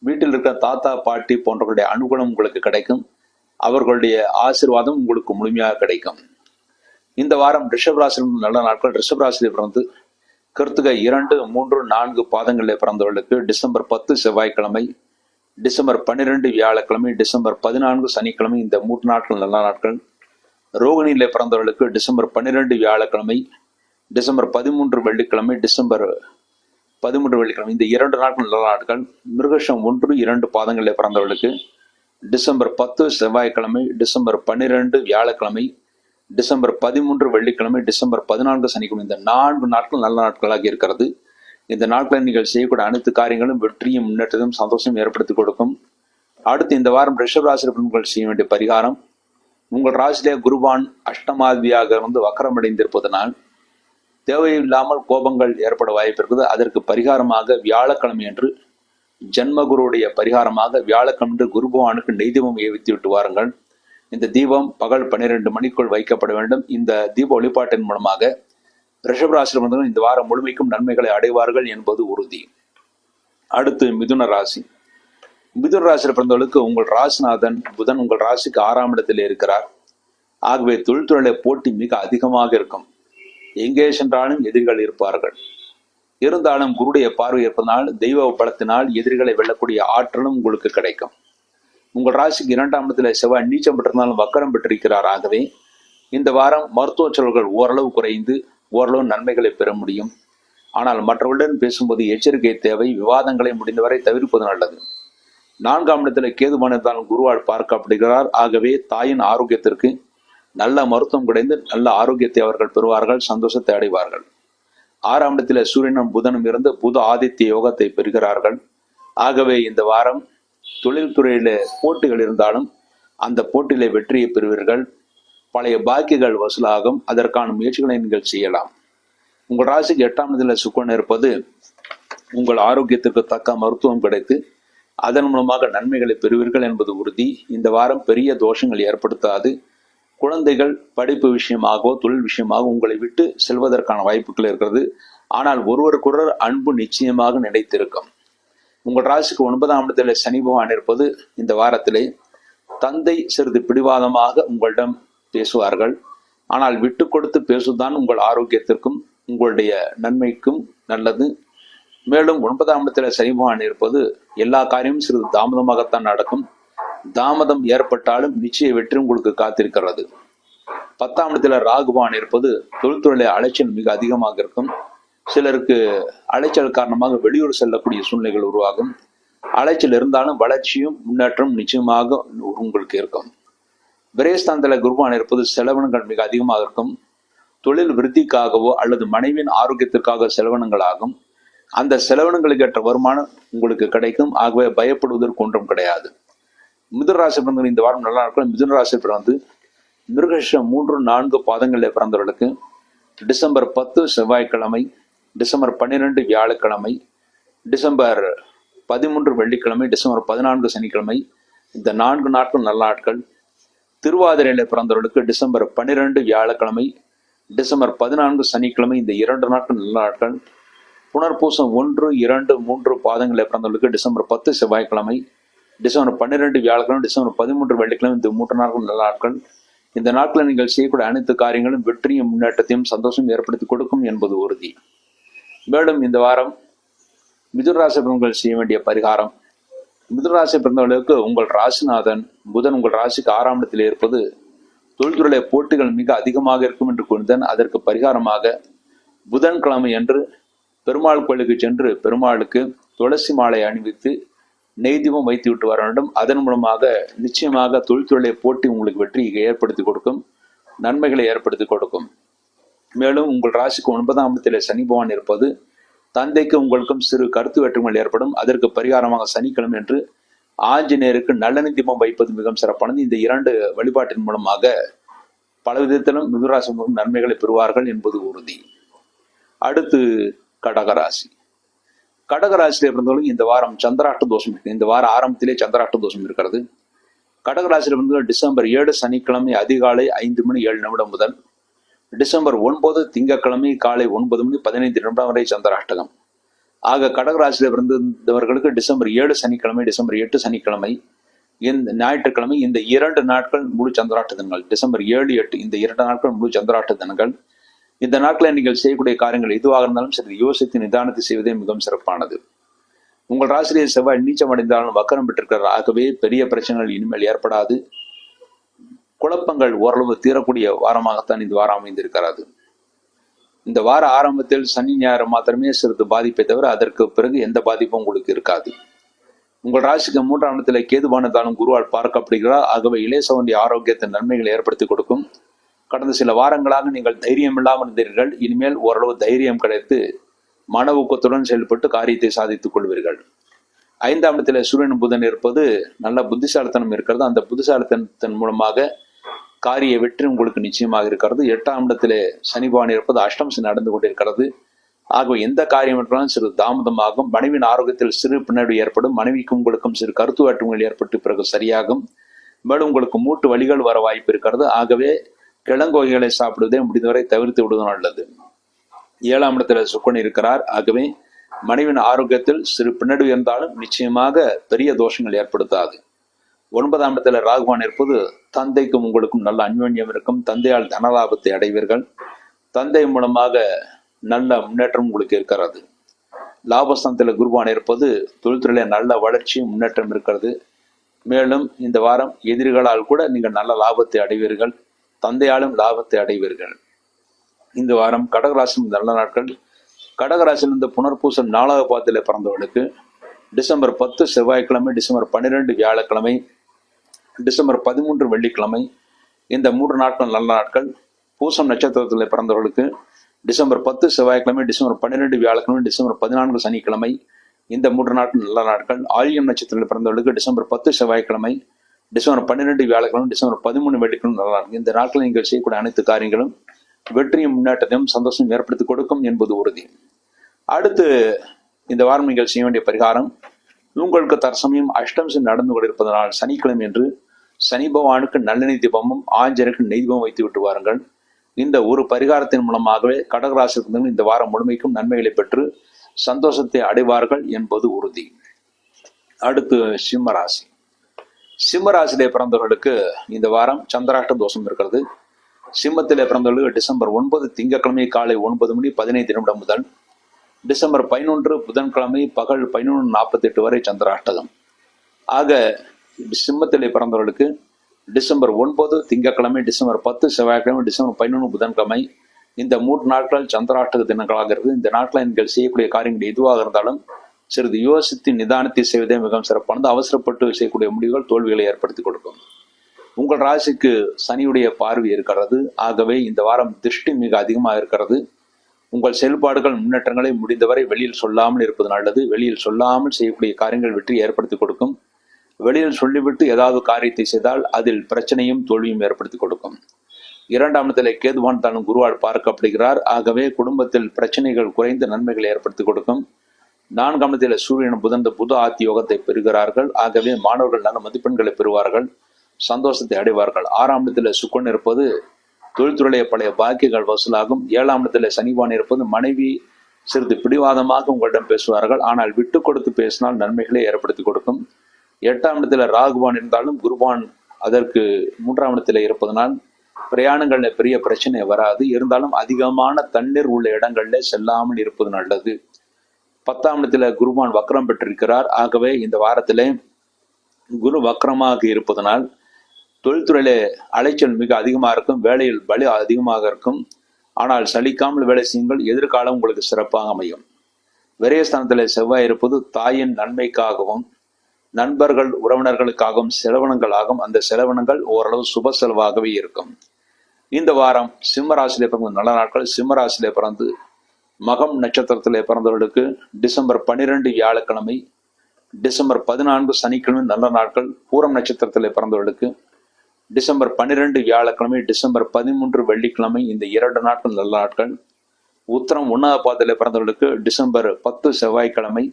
வீட்டில் இருக்கிற தாத்தா பாட்டி போன்றவர்களுடைய அனுகூலம் உங்களுக்கு கிடைக்கும். அவர்களுடைய ஆசீர்வாதம் உங்களுக்கு முழுமையாக கிடைக்கும். இந்த வாரம் ரிஷபராசியில் நல்ல நாட்கள். ரிஷபராசியில் பிறந்து கிருத்திகை 2, 3, 4 பாதங்களில் பிறந்தவர்களுக்கு டிசம்பர் 10 செவ்வாய்க்கிழமை, டிசம்பர் 12 வியாழக்கிழமை, டிசம்பர் 14 சனிக்கிழமை, இந்த 3 நாட்கள் நல்ல நாட்கள். ரோகிணியிலே பிறந்தவர்களுக்கு டிசம்பர் 12 வியாழக்கிழமை, டிசம்பர் 13 வெள்ளிக்கிழமை, டிசம்பர் 13 வெள்ளிக்கிழமை, இந்த 2 நாட்கள் நல்ல நாட்கள். மிருகஷம் 1, 2 பாதங்களில் பிறந்தவர்களுக்கு டிசம்பர் 10 செவ்வாய்க்கிழமை, டிசம்பர் 12 வியாழக்கிழமை, டிசம்பர் 13 வெள்ளிக்கிழமை, டிசம்பர் 14 சனிக்கிழமை, இந்த 4 நாட்கள் நல்ல நாட்களாக இருக்கிறது. இந்த நாட்களில் நீங்கள் செய்யக்கூடிய அனைத்து காரியங்களும் வெற்றியும் முன்னேற்றத்தையும் சந்தோஷம் ஏற்படுத்தி கொடுக்கும். அடுத்து இந்த வாரம் ரிஷபராசி பெண்கள் செய்ய வேண்டிய பரிகாரம், உங்கள் ராசியிலே குருவான் அஷ்டமாதியாக வக்கரமடைந்திருப்பதனால் தேவையில்லாமல் கோபங்கள் ஏற்பட வாய்ப்பு இருக்குது. அதற்கு பரிகாரமாக வியாழக்கிழமை என்று ஜன்மகுருடைய பரிகாரமாக வியாழக்கிழமை குரு பகவானுக்கு நெய்தீபம் ஏவித்து விட்டு வாருங்கள். இந்த தீபம் பகல் 12 மணிக்குள் வைக்கப்பட வேண்டும். இந்த தீப வழிபாட்டின் மூலமாக ரிஷபராசியில் வந்தவர்கள் இந்த வாரம் முழுமைக்கும் நன்மைகளை அடைவார்கள் என்பது உறுதி. அடுத்து மிதுன ராசி. மிதுன ராசியில் பிறந்தவர்களுக்கு உங்கள் ராசிநாதன் புதன் உங்கள் ராசிக்கு 6ஆம் இடத்தில் இருக்கிறார். ஆகவே தொழில்துறையில போட்டி மிக அதிகமாக இருக்கும். எங்கே சென்றாலும் எதிரிகள் இருப்பார்கள். இருந்தாலும் குருடைய பார்வை இருப்பதனால் தெய்வ பலத்தினால் எதிரிகளை வெல்லக்கூடிய ஆற்றலும் உங்களுக்கு கிடைக்கும். உங்கள் ராசிக்கு 2ஆம் இடத்துல செவ்வாய் நீச்சம் பெற்றிருந்தாலும் வக்கரம் பெற்றிருக்கிறார். ஆகவே இந்த வாரம் மருத்துவ செலவுகள் ஓரளவு குறைந்து ஓரளவு நன்மைகளை பெற முடியும். ஆனால் மற்றவர்களுடன் பேசும்போது எச்சரிக்கை தேவை. விவாதங்களை முடிந்தவரை தவிர்ப்பது நல்லது. 4ஆம் இடத்துல கேதுவான் இருந்தாலும் குருவால் பார்க்கப்படுகிறார். ஆகவே தாயின் ஆரோக்கியத்திற்கு நல்ல மருத்துவம் கிடைந்து நல்ல ஆரோக்கியத்தை அவர்கள் பெறுவார்கள், சந்தோஷத்தை அடைவார்கள். 6ஆம் இடத்துல சூரியனும் புதனும் இருந்து புத ஆதித்ய யோகத்தை பெறுகிறார்கள். ஆகவே இந்த வாரம் தொழில்துறையில போட்டிகள் இருந்தாலும் அந்த போட்டியில வெற்றியை பெறுவீர்கள். பழைய பாக்கிகள் வசூலாகும். அதற்கான முயற்சிகளை நீங்கள் செய்யலாம். உங்கள் ராசிக்கு 8ஆம் இடத்துல சுக்கிரன் இருப்பது உங்கள் ஆரோக்கியத்திற்கு தக்க மருத்துவம் கிடைத்து அதன் மூலமாக நன்மைகளை பெறுவீர்கள் என்பது உறுதி. இந்த வாரம் பெரிய தோஷங்கள் ஏற்படுத்தாது. குழந்தைகள் படிப்பு விஷயமாகவோ தொழில் விஷயமாக உங்களை விட்டு செல்வதற்கான வாய்ப்புகள் இருக்கிறது. ஆனால் ஒருவருக்கொருவர் அன்பு நிச்சயமாக நிலைத்திருக்கும். உங்கள் ராசிக்கு 9ஆம் இடத்துல சனி பகவான் இருப்பது இந்த வாரத்திலே தந்தை சிறிது பிடிவாதமாக உங்களிடம் பேசுவார்கள். ஆனால் விட்டு கொடுத்து பேசுவதுதான் உங்கள் ஆரோக்கியத்திற்கும் உங்களுடைய நன்மைக்கும் நல்லது. மேலும் 9ஆம் இடத்துல சனி பகவான் இருப்பது எல்லா காரியமும் சிறிது தாமதமாகத்தான் நடக்கும். தாமதம் ஏற்பட்டாலும் நிச்சய வெற்றி உங்களுக்கு காத்திருக்கிறது. 10ஆம் இடத்துல ராகு பகவான் இருப்பது தொழில்துறையில அலைச்சல் மிக அதிகமாக இருக்கும். சிலருக்கு அலைச்சல் காரணமாக வெளியூர் செல்லக்கூடிய சூழ்நிலைகள் உருவாகும். அலைச்சல் இருந்தாலும் வளர்ச்சியும் முன்னேற்றம் நிச்சயமாக உங்களுக்கு இருக்கும். விரயஸ்தானத்துல குருவான் இருப்பது செலவினங்கள் மிக அதிகமாக இருக்கும். தொழில் விருத்திக்காகவோ அல்லது மனைவியின் ஆரோக்கியத்திற்காக செலவினங்கள் ஆகும். அந்த செலவினங்களுக்கு ஏற்ற வருமானம் உங்களுக்கு கிடைக்கும். ஆகவே பயப்படுவதற்கு ஒன்றும் கிடையாது. மிதுன ராசி பிறந்தவர்கள் இந்த வாரம் நல்லா இருக்கும். மிதுன ராசி பிறந்து மிருகஷம் 3-4 பாதங்களில் பிறந்தவர்களுக்கு டிசம்பர் 10 செவ்வாய்க்கிழமை, டிசம்பர் 12 வியாழக்கிழமை, டிசம்பர் 13 வெள்ளிக்கிழமை, டிசம்பர் 14 சனிக்கிழமை, இந்த 4 நாட்கள் நல்ல நாட்கள். திருவாதிரையில பிறந்தவர்களுக்கு டிசம்பர் 12 வியாழக்கிழமை, டிசம்பர் 14 சனிக்கிழமை, இந்த 2 நாட்கள் நல்ல நாட்கள். புனர்பூசம் 1, 2, 3 பாதங்களில் பிறந்தவர்களுக்கு டிசம்பர் 10 செவ்வாய்க்கிழமை, டிசம்பர் 12 வியாழக்கிழமை, டிசம்பர் 13 வெள்ளிக்கிழமை, இந்த 3 நாட்கள் நல்ல நாட்கள். இந்த நாட்களில் நீங்கள் செய்யக்கூடிய அனைத்து காரியங்களும் வெற்றியும் முன்னேற்றத்தையும் சந்தோஷம் ஏற்படுத்தி கொடுக்கும் என்பது உறுதி. மேலும் இந்த வாரம் மிதுன ராசி பிறந்தவர்கள் செய்ய வேண்டிய பரிகாரம். மிதுன ராசி பிறந்தவர்களுக்கு உங்கள் ராசிநாதன் புதன் உங்கள் ராசிக்கு 6ஆம் இடத்தில் இருப்பது தொழில்துறையில போட்டிகள் மிக அதிகமாக இருக்கும் என்று கூறினேன். அதற்கு பரிகாரமாக புதன்கிழமை அன்று பெருமாள் கோயிலுக்கு சென்று பெருமாளுக்கு துளசி மாலை அணிவித்து நெய்தீபம் வைத்து விட்டு வர வேண்டும். அதன் மூலமாக நிச்சயமாக தொழில்துறையிலே போட்டி உங்களுக்கு வெற்றியை ஏற்படுத்தி கொடுக்கும், நன்மைகளை ஏற்படுத்தி கொடுக்கும். மேலும் உங்கள் ராசிக்கு 9ஆம் இடத்திலே சனி பகவான் இருப்பது தந்தைக்கு உங்களுக்கும் சிறு கருத்து வேற்றுமைகள் ஏற்படும். அதற்கு பரிகாரமாக சனிக்கிழமை என்று ஆஞ்சநேயருக்கு நல்லெண்ணெய் தீபம் வைப்பது மிகவும் சிறப்பானது. இந்த 2 வழிபாட்டின் மூலமாக பல விதத்திலும் மிதுன ராசி நன்மைகளை பெறுவார்கள் என்பது உறுதி. அடுத்து கடகராசி. கடகராசியிலே பிறந்தவர்களுக்கு இந்த வாரம் சந்திராஷ்ட தோஷம் இருக்கு. இந்த வார ஆரம்பத்திலே சந்திராஷ்ட தோஷம் இருக்கிறது. கடகராசியில பிறந்தவர்கள் டிசம்பர் 7 சனிக்கிழமை அதிகாலை 5:07 முதல் டிசம்பர் 9 திங்கட்கிழமை காலை 9:15 வரை சந்திராஷ்டகம். ஆக கடகராசியில பிறந்தவர்களுக்கு டிசம்பர் 7 சனிக்கிழமை, டிசம்பர் 8 சனிக்கிழமை, இந்த ஞாயிற்றுக்கிழமை, இந்த 2 நாட்கள் முழு சந்திராஷ்ட தினங்கள். டிசம்பர் 7, 8 இந்த 2 நாட்கள் முழு சந்திராஷ்ட தினங்கள். இந்த நாட்களில் நீங்கள் செய்யக்கூடிய காரியங்கள் எதுவாக இருந்தாலும் சரி யோசித்து நிதானத்தை செய்வதே மிகவும் சிறப்பானது. உங்கள் ராசியிலே செவ்வாய் நீச்சம் அடைந்தாலும் வக்கரம் பெற்றிருக்கிறார். ஆகவே பெரிய பிரச்சனைகள் இனிமேல் ஏற்படாது. குழப்பங்கள் ஓரளவு தீரக்கூடிய வாரமாகத்தான் இந்த வாரம் அமைந்திருக்கிறது. இந்த வார ஆரம்பத்தில் சனி ஞாயிறு மாத்திரமே சிறிது பாதிப்பை தவிர அதற்கு பிறகு எந்த பாதிப்பும் உங்களுக்கு இருக்காது. உங்கள் ராசிக்கு 3ஆம் இடத்துல கேதுவானதாலும் குருவால் பார்க்கப்படுகிறார். ஆகவே இளைய சகோதரி ஆரோக்கியத்தின் நன்மைகளை ஏற்படுத்தி கொடுக்கும். கடந்த சில வாரங்களாக நீங்கள் தைரியம் இல்லாமல் இருந்தீர்கள். இனிமேல் ஓரளவு தைரியம் கிடைத்து மன ஊக்கத்துடன் செயல்பட்டு காரியத்தை சாதித்துக் கொள்வீர்கள். 5ஆம் இடத்துல சூரியன் புதன் இருப்பது நல்ல புத்திசாலித்தனம் இருக்கிறது. அந்த புத்திசாலித்தனத்தின் மூலமாக காரிய வெற்றி உங்களுக்கு நிச்சயமாக இருக்கிறது. 8ஆம் இடத்திலே சனி பகவான் இருப்பது அஷ்டம சனி நடந்து கொண்டிருக்கிறது. ஆகவே எந்த காரியம் என்றாலும் சிறு தாமதமாகும். மனைவியின் ஆரோக்கியத்தில் சிறு பின்னடைவு ஏற்படும். மனைவிக்கும் உங்களுக்கும் சிறு கருத்து வேற்றுமைகள் ஏற்பட்டு பிறகு சரியாகும். மேலும் உங்களுக்கு மூட்டு வலிகள் வர வாய்ப்பு இருக்கிறது. ஆகவே கிழங்கோகைகளை சாப்பிடுவதை முடிந்தவரை தவிர்த்து விடுவது நல்லது. 7ஆம் இடத்துல சுக்கிரன் இருக்கிறார். ஆகவே மனைவியின் ஆரோக்கியத்தில் சிறு பின்னடைவு இருந்தாலும் நிச்சயமாக பெரிய தோஷங்கள் ஏற்படுத்தாது. 9ஆம் இடத்துல ராகுவான் இருப்பது தந்தைக்கும் உங்களுக்கும் நல்ல அன்யோன்யம் இருக்கும். தந்தையால் தனலாபத்தை அடைவீர்கள். தந்தை மூலமாக நல்ல முன்னேற்றம் உங்களுக்கு இருக்கிறது. லாபஸ்தானத்தில் குருவான் இருப்பது தொழில்துறையில நல்ல வளர்ச்சி முன்னேற்றம் இருக்கிறது. மேலும் இந்த வாரம் எதிரிகளால் கூட நீங்கள் நல்ல லாபத்தை அடைவீர்கள். தந்தையாலும் லாபத்தை அடைவீர்கள். இந்த வாரம் கடகராசி நல்ல நாட்கள். கடகராசியிலிருந்து புனர்பூசம் 4வது பாதத்தில் பிறந்தவர்களுக்கு டிசம்பர் 10 செவ்வாய்க்கிழமை, டிசம்பர் 12 வியாழக்கிழமை, டிசம்பர் 13 வெள்ளிக்கிழமை, இந்த 3 நாட்கள் நல்ல நாட்கள். பூசம் நட்சத்திரத்தில் பிறந்தவர்களுக்கு டிசம்பர் 10 செவ்வாய்க்கிழமை, டிசம்பர் 12 வியாழக்கிழமை, டிசம்பர் 14 சனிக்கிழமை, இந்த 3 நாட்கள் நல்ல நாட்கள். ஆயில்யம் நட்சத்திரத்தில் பிறந்தவர்களுக்கு டிசம்பர் 10 செவ்வாய்க்கிழமை, டிசம்பர் 12 வியாழக்கிழமை, டிசம்பர் 13 வெள்ளிக்கிழமை நல்ல நாட்கள். இந்த நாட்களில் நீங்கள் செய்யக்கூடிய அனைத்து காரியங்களும் வெற்றியும் முன்னேற்றத்தையும் சந்தோஷம் ஏற்படுத்தி கொடுக்கும் என்பது உறுதி. அடுத்து இந்த வாரம் நீங்கள் செய்ய வேண்டிய பரிகாரம், உங்களுக்கு தற்சமயம் அஷ்டமி நடந்து கொண்டிருப்பதனால் சனிக்கிழமை என்று சனி பகவானுக்கு நல்லெண்ணெய் தீபமும் ஆஞ்சருக்கு நெய் தீபம் வைத்து விட்டு வாருங்கள். இந்த ஒரு பரிகாரத்தின் மூலமாகவே கடகராசிக்கு இந்த வாரம் முழுமைக்கும் நன்மைகளை பெற்று சந்தோஷத்தை அடைவார்கள் என்பது உறுதி. அடுத்து சிம்மராசி. சிம்மராசியிலே பிறந்தவர்களுக்கு இந்த வாரம் சந்திராஷ்ட தோஷம் இருக்கிறது. சிம்மத்திலே பிறந்தவர்களுக்கு டிசம்பர் 9 திங்கட்கிழமை காலை 9 மணி 15 நிமிடம் முதல் டிசம்பர் 11 புதன்கிழமை பகல் 11:48 வரை சந்திராஷ்டகம். ஆக சிம்மத்திலே பிறந்தவர்களுக்கு டிசம்பர் 9 திங்கட்கிழமை, டிசம்பர் 10 செவ்வாய்க்கிழமை, டிசம்பர் 11 புதன்கிழமை இந்த 3 நாட்கள் சந்திராஷ்டக தினங்களாக இருக்குது. இந்த நாட்களில் நீங்கள் செய்யக்கூடிய காரியங்கள் எதுவாக இருந்தாலும் சிறிது யோசித்து நிதானத்தை செய்வதே மிகவும் சிறப்பானது. அவசரப்பட்டு செய்யக்கூடிய முடிவுகள் தோல்விகளை ஏற்படுத்தி கொடுக்கும். உங்கள் ராசிக்கு சனியுடைய பார்வை இருக்கிறது. ஆகவே இந்த வாரம் திருஷ்டி மிக அதிகமாக இருக்கிறது. உங்கள் செயல்பாடுகள் முன்னேற்றங்களை முடிந்தவரை வெளியில் சொல்லாமல் இருப்பது நல்லது. வெளியில் சொல்லாமல் செய்யக்கூடிய காரியங்கள் வெற்றி ஏற்படுத்தி கொடுக்கும். வெளியில் சொல்லிவிட்டு ஏதாவது காரியத்தை செய்தால் அதில் பிரச்சனையும் தோல்வியும் ஏற்படுத்தி கொடுக்கும். 2ஆம் இடத்திலே கேதுவான் தானும் குருவால் பார்க்கப்படுகிறார். ஆகவே குடும்பத்தில் பிரச்சனைகள் குறைந்து நன்மைகளை ஏற்படுத்தி கொடுக்கும். 4ஆம் இடத்திலே சூரியன் புதன் புத ஆத்தி யோகத்தை பெறுகிறார்கள். ஆகவே மாணவர்கள் நல்ல மதிப்பெண்களை பெறுவார்கள், சந்தோஷத்தை அடைவார்கள். 6ஆம் இடத்திலே சுக்கன் இருப்பது தொழில்துறையிலே பழைய பாக்கியங்கள் வசூலாகும். 7ஆம் இடத்திலே சனிவான் இருப்பது மனைவி சிறிது பிடிவாதமாக உங்களிடம் பேசுவார்கள். ஆனால் விட்டு கொடுத்து பேசினால் நன்மைகளை ஏற்படுத்தி கொடுக்கும். 8ஆம் இடத்துல ராகுவான் இருந்தாலும் குருவான் அதற்கு 3ஆம் இடத்துல இருப்பதனால் பிரயாணங்கள்ல பெரிய பிரச்சனை வராது. இருந்தாலும் அதிகமான தண்ணீர் உள்ள இடங்கள்ல செல்லாமல் இருப்பது நல்லது. 10ஆம் இடத்துல குருவான் வக்ரம் பெற்றிருக்கிறார். ஆகவே இந்த வாரத்திலே குரு வக்ரமாக இருப்பதனால் தொழில்துறையில அலைச்சல் மிக அதிகமாக இருக்கும், வேலையில் பலி அதிகமாக இருக்கும். ஆனால் சலிக்காமல் வேலை செய்யுங்கள், எதிர்காலம் உங்களுக்கு சிறப்பாக அமையும். விரயஸ்தானத்தில் செவ்வாய் இருப்பது தாயின் நன்மைக்காகவும் நண்பர்கள் உறவினர்களுக்காகவும் செலவினங்களாகும். அந்த செலவினங்கள் ஓரளவு சுப செலவாகவே இருக்கும். இந்த வாரம் சிம்மராசியிலே பிறந்த நல்ல நாட்கள். சிம்மராசியிலே பிறந்து மகம் நட்சத்திரத்திலே பிறந்தவர்களுக்கு டிசம்பர் 12 வியாழக்கிழமை, டிசம்பர் 14 சனிக்கிழமை நல்ல நாட்கள். பூரம் நட்சத்திரத்திலே பிறந்தவர்களுக்கு டிசம்பர் 12 வியாழக்கிழமை, டிசம்பர் 13 வெள்ளிக்கிழமை இந்த 2 நாட்கள் நல்ல நாட்கள். உத்திரம் 1ஆம் பாதத்திலே பிறந்தவர்களுக்கு டிசம்பர் 10 செவ்வாய்க்கிழமை,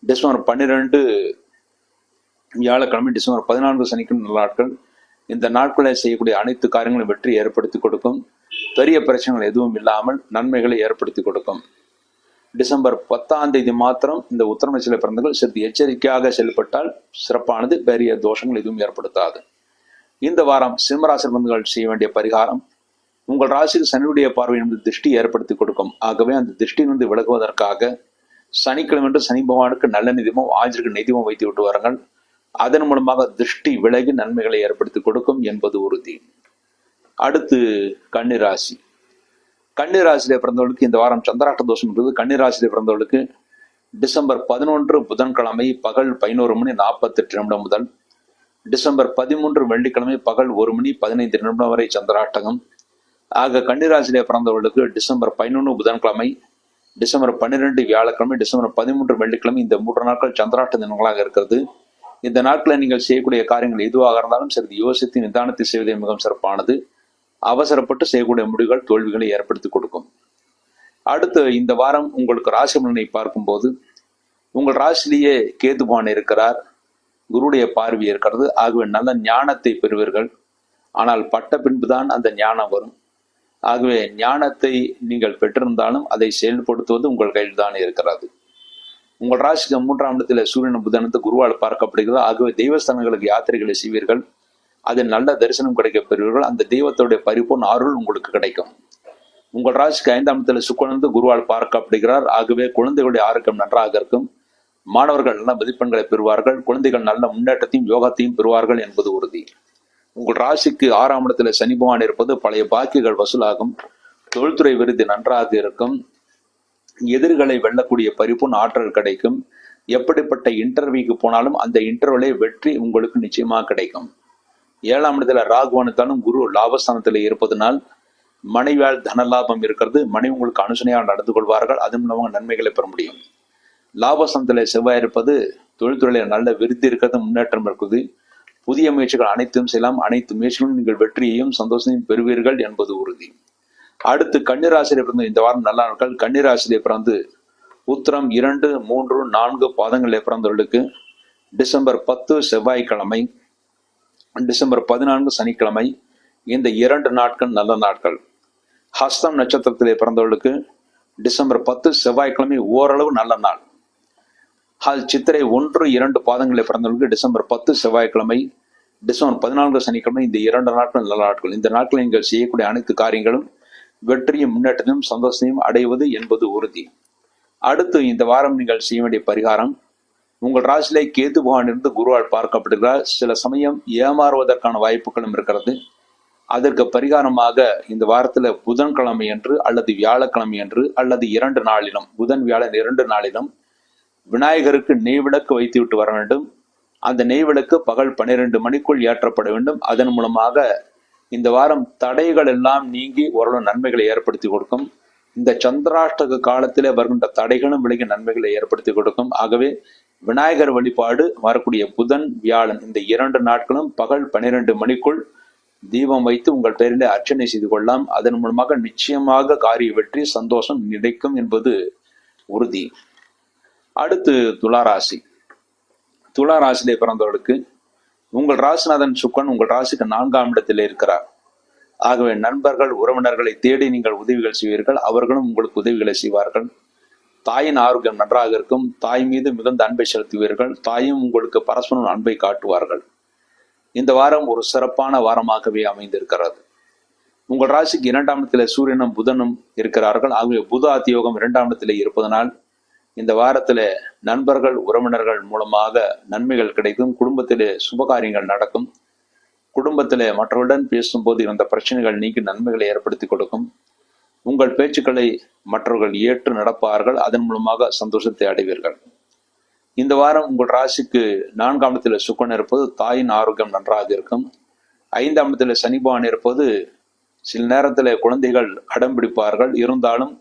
டிசம்பர் 12 வியாழக்கிழமை, டிசம்பர் 14 சனிக்கிழமை நல்ல நாட்கள். இந்த நாட்களில் செய்யக்கூடிய அனைத்து காரியங்களும் வெற்றி ஏற்படுத்தி கொடுக்கும். பெரிய பிரச்சனைகள் எதுவும் இல்லாமல் நன்மைகளை ஏற்படுத்தி கொடுக்கும். டிசம்பர் 10ஆம் தேதி மாத்திரம் இந்த உத்திரமச்சில பிறந்தவர்கள் சிறிது எச்சரிக்கையாக செயல்பட்டால் சிறப்பானது. பெரிய தோஷங்கள் எதுவும் ஏற்படுத்தாது. இந்த வாரம் சிம்மராசி பிறந்தவர்கள் செய்ய வேண்டிய பரிகாரம், உங்கள் ராசிக்கு சனியுடைய பார்வை என்பது திருஷ்டி ஏற்படுத்தி கொடுக்கும். ஆகவே அந்த திருஷ்டியிலிருந்து விலகுவதற்காக சனிக்கிழமை சனி பகவானுக்கு நல்ல நிதியமும் ஆஞ்சருக்கு நெய்தியமும் வைத்து விட்டு வாருங்கள். அதன் மூலமாக திருஷ்டி விலகி நன்மைகளை ஏற்படுத்தி கொடுக்கும் என்பது உறுதி. அடுத்து கன்னிராசி. கன்னிராசியிலே பிறந்தவர்களுக்கு இந்த வாரம் சந்திராஷ்ட தோஷம் இருக்குது. கன்னிராசியிலே பிறந்தவர்களுக்கு டிசம்பர் 11 புதன்கிழமை பகல் 11:48 முதல் டிசம்பர் 13 வெள்ளிக்கிழமை பகல் 1:15 வரை சந்திராஷ்டகம். ஆக கன்னிராசியிலே பிறந்தவர்களுக்கு டிசம்பர் 11 புதன்கிழமை, டிசம்பர் 12 வியாழக்கிழமை, டிசம்பர் 13 வெள்ளிக்கிழமை இந்த 3 நாட்கள் சந்திராஷ்ட தினங்களாக இருக்கிறது. இந்த நாட்களில் நீங்கள் செய்யக்கூடிய காரியங்கள் எதுவாக இருந்தாலும் சிறிது யோசித்து நிதானத்தை செய்வதே மிகவும் சிறப்பானது. அவசரப்பட்டு செய்யக்கூடிய முடிவுகள் தோல்விகளை ஏற்படுத்தி கொடுக்கும். அடுத்து இந்த வாரம் உங்களுக்கு ராசி பலனை பார்க்கும்போது உங்கள் ராசிலேயே கேதுபான் இருக்கிறார், குருடைய பார்வை இருக்கிறது. ஆகவே நல்ல ஞானத்தை பெறுவீர்கள். ஆனால் பட்ட பின்புதான் அந்த ஞானம் வரும். ஆகவே ஞானத்தை நீங்கள் பெற்றிருந்தாலும் அதை செயல்படுத்துவது உங்கள் கையில் தான் இருக்கிறது. உங்கள் ராசிக்கு 3ஆம் இடத்துல சூரியன் புதனத்து குருவால் பார்க்கப்படுகிறது. ஆகவே தெய்வஸ்தானங்களுக்கு யாத்திரைகளை செய்வீர்கள். அதில் நல்ல தரிசனம் கிடைக்க பெறுவீர்கள். அந்த தெய்வத்துடைய பரிபூர்ண அருள் உங்களுக்கு கிடைக்கும். உங்கள் ராசிக்கு 5ஆம் இடத்துல சுக்கிரன் குருவால் பார்க்கப்படுகிறார். ஆகவே குழந்தைகளுடைய ஆரோக்கியம் நன்றாக இருக்கும். மாணவர்கள் நல்ல மதிப்பெண்களை பெறுவார்கள். குழந்தைகள் நல்ல முன்னேற்றத்தையும் யோகத்தையும் பெறுவார்கள் என்பது உறுதி. உங்கள் ராசிக்கு 6ஆம் இடத்துல சனி பகவான் இருப்பது பழைய பாக்கியங்கள் வசூலாகும். தொழில்துறை விருது நன்றாக இருக்கும். எதிர்களை வெல்லக்கூடிய பரிபூர்ண ஆற்றல் கிடைக்கும். எப்படிப்பட்ட இன்டர்வியூக்கு போனாலும் அந்த இன்டர்வியூலே வெற்றி உங்களுக்கு நிச்சயமாக கிடைக்கும். 7ஆம் இடத்துல ராகுவானுத்தாலும் குரு லாபஸ்தானத்தில் இருப்பதனால் மனைவியால் தன லாபம் இருக்கிறது. மனைவி உங்களுக்கு அனுசனையாக நடந்து கொள்வார்கள். அதன் மூலமாக நன்மைகளை பெற முடியும். லாபசந்தில செவ்வாய் இருப்பது தொழில்துறையில நல்ல விருத்தி இருக்கிறது, முன்னேற்றம் இருக்குது. புதிய முயற்சிகள் அனைத்தும் செய்யலாம். அனைத்து முயற்சிகளும் நீங்கள் வெற்றியையும் சந்தோஷத்தையும் பெறுவீர்கள் என்பது உறுதி. அடுத்து கன்னிராசியில பிறந்த இந்த வாரம் நல்ல நாட்கள். கன்னிராசியிலே பிறந்து உத்திரம் 2, 3, 4 பாதங்களில் பிறந்தவர்களுக்கு டிசம்பர் 10 செவ்வாய்க்கிழமை, டிசம்பர் 14 சனிக்கிழமை, இந்த 2 நாட்கள் நல்ல நாட்கள். ஹஸ்தம் நட்சத்திரத்திலே பிறந்தவர்களுக்கு டிசம்பர் 10 செவ்வாய்க்கிழமை ஓரளவு நல்ல நாள். சித்திரை 1, 2 பாதங்களில் பிறந்தவர்களுக்கு டிசம்பர் 10 செவ்வாய்க்கிழமை, டிசம்பர் 14 சனிக்கிழமை, இந்த 2 நாட்கள் நல்ல நாட்கள். இந்த நாட்களில் நீங்கள் செய்யக்கூடிய அனைத்து காரியங்களும் வெற்றியும் முன்னேற்றத்தையும் சந்தோஷத்தையும் அடைவது என்பது உறுதி. அடுத்து இந்த வாரம் நீங்கள் செய்ய வேண்டிய பரிகாரம், உங்கள் ராசியிலே கேது பகவான் இருந்து குருவால் பார்க்கப்படுகிறார். சில சமயம் ஏமாறுவதற்கான வாய்ப்புகளும் இருக்கிறது. அதற்கு பரிகாரமாக இந்த வாரத்தில் புதன்கிழமை என்று அல்லது வியாழக்கிழமை என்று அல்லது 2 நாளிலும், புதன் வியாழன் 2 நாளிலும் விநாயகருக்கு நெய் விளக்கு வைத்து விட்டு வர வேண்டும். அந்த நெய் விளக்கு பகல் 12 மணிக்குள் ஏற்றப்பட வேண்டும். அதன் மூலமாக இந்த வாரம் தடைகள் எல்லாம் நீங்கி ஓரளவு நன்மைகளை ஏற்படுத்தி கொடுக்கும். இந்த சந்திராஷ்டக காலத்திலே வருகின்ற தடைகளும் விலகி நன்மைகளை ஏற்படுத்தி கொடுக்கும். ஆகவே விநாயகர் வழிபாடு வரக்கூடிய புதன் வியாழன் இந்த 2 நாட்களும் பகல் 12 மணிக்குள் தீபம் வைத்து உங்கள் பெயரிலே அர்ச்சனை செய்து கொள்ளலாம். அதன் மூலமாக நிச்சயமாக காரிய வெற்றி சந்தோஷம் கிடைக்கும் என்பது உறுதி. அடுத்து துளாராசி. துளாராசியிலே பிறந்தவர்களுக்கு உங்கள் ராசிநாதன் சுக்கரன் உங்கள் ராசிக்கு 4ஆம் இடத்திலே இருக்கிறார். ஆகவே நண்பர்கள் உறவினர்களை தேடி நீங்கள் உதவிகள் செய்வீர்கள். அவர்களும் உங்களுக்கு உதவிகளை செய்வார்கள். தாயின் ஆரோக்கியம் நன்றாக இருக்கும். தாய் மீது மிகுந்த அன்பை செலுத்துவீர்கள். தாயும் உங்களுக்கு பரஸ்பரம் அன்பை காட்டுவார்கள். இந்த வாரம் ஒரு சிறப்பான வாரமாகவே அமைந்திருக்கிறது. உங்கள் ராசிக்கு 2ஆம் இடத்திலே சூரியனும் புதனும் இருக்கிறார்கள். ஆகவே புத அதியோகம் 2ஆம் இடத்திலே இருப்பதனால் இந்த வாரத்திலே நண்பர்கள் உறவினர்கள் மூலமாக நன்மைகள் கிடைக்கும். குடும்பத்திலே சுபகாரியங்கள் நடக்கும். குடும்பத்திலே மற்றவருடன் பேசும்போது இருந்த பிரச்சனைகள் நீக்கி நன்மைகளை ஏற்படுத்தி கொடுக்கும். உங்கள் பேச்சுக்களை மற்றவர்கள் ஏற்று நடப்பார்கள். அதன் மூலமாக சந்தோஷத்தை அடைவீர்கள். இந்த வாரம் உங்கள் ராசிக்கு 4ஆம் இடத்தில் சுக்கிரன் இருப்பது தாயின் ஆரோக்கியம் நன்றாக இருக்கும். 5ஆம் இடத்தில் சனி பகவான் இருப்பது சில நேரத்தில் குழந்தைகள் அடம் பிடிப்பார்கள். இருந்தாலும்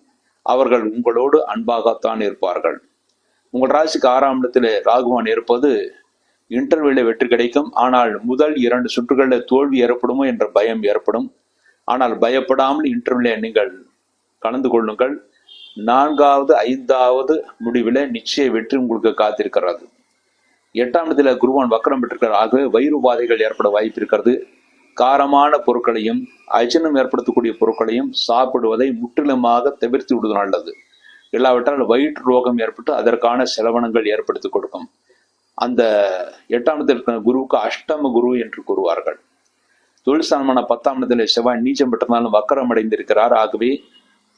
அவர்கள் உங்களோடு அன்பாகத்தான் இருப்பார்கள். உங்கள் ராசிக்கு 6ஆம் இடத்தில் ராகுவான் இருப்பது இன்டர்வியூல வெற்றி கிடைக்கும். ஆனால் முதல் 2 சுற்றுகளில் தோல்வி ஏற்படுமோ என்ற பயம் ஏற்படும். ஆனால் பயப்படாமல் இன்டர்வியூல நீங்கள் கலந்து கொள்ளுங்கள். 4வது 5வது முடிவில் நிச்சய வெற்றி உங்களுக்கு காத்திருக்கிறது. 8ஆம் இடத்துல குருவான் வக்கரம் பெற்றிருக்கிறார். ஆகவே வயிறு உபாதைகள் ஏற்பட வாய்ப்பு இருக்கிறது. காரமான பொருட்களையும் அஜீரணம் ஏற்படுத்தக்கூடிய பொருட்களையும் சாப்பிடுவதை முற்றிலுமாக தவிர்த்து விடுவது நல்லது. இல்லாவிட்டால் வயிற்று ரோகம் ஏற்பட்டு அதற்கான செலவனங்கள் ஏற்படுத்தி கொடுக்கும். அந்த 8ஆம் இடத்தில் இருக்கிற குருவுக்கு அஷ்டம குரு என்று கூறுவார்கள். தொழில் ஸ்தானமான 10ஆம் இடத்தில் செவ்வாய் நீச்சம் பெற்றதாலும் வக்கரம் அடைந்திருக்கிறார். ஆகவே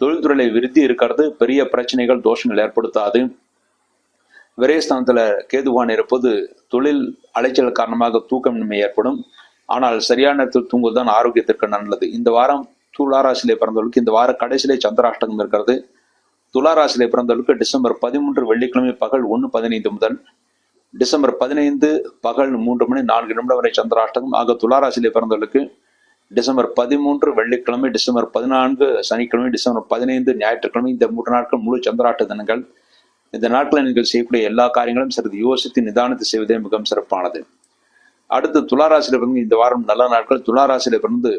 தொழில்துறையில விருத்தி இருக்கிறது. பெரிய பிரச்சனைகள் தோஷங்கள் ஏற்படுத்தாது. விரயஸ்தானத்துல கேதுவான் இருப்பது தொழில் அலைச்சல் காரணமாக தூக்கமின்மை ஏற்படும். ஆனால் சரியான நேரத்தில் தூங்குவதுதான் ஆரோக்கியத்திற்கு நல்லது. இந்த வாரம் துளாராசியிலே பிறந்தவர்களுக்கு இந்த வார கடைசியிலே சந்திராஷ்டகம் இருக்கிறது. துளாராசியிலே பிறந்தவர்களுக்கு டிசம்பர் 13 வெள்ளிக்கிழமை பகல் 1:15 முதல் டிசம்பர் 15 பகல் 3:04 வரை சந்திராஷ்டகம். ஆக துளாராசியிலே பிறந்தவர்களுக்கு டிசம்பர் 13 வெள்ளிக்கிழமை, டிசம்பர் 14 சனிக்கிழமை, டிசம்பர் 15 ஞாயிற்றுக்கிழமை, இந்த 3 நாட்கள் முழு சந்திராஷ்ட தினங்கள். இந்த நாட்களில் நீங்கள் செய்யக்கூடிய எல்லா காரியங்களும் சிறிது யோசித்து நிதானத்தை செய்வதே மிகவும் சிறப்பானது. அடுத்து துளாராசியில பிறந்து இந்த வாரம் நல்ல நாட்கள். துளாராசியில பிறந்து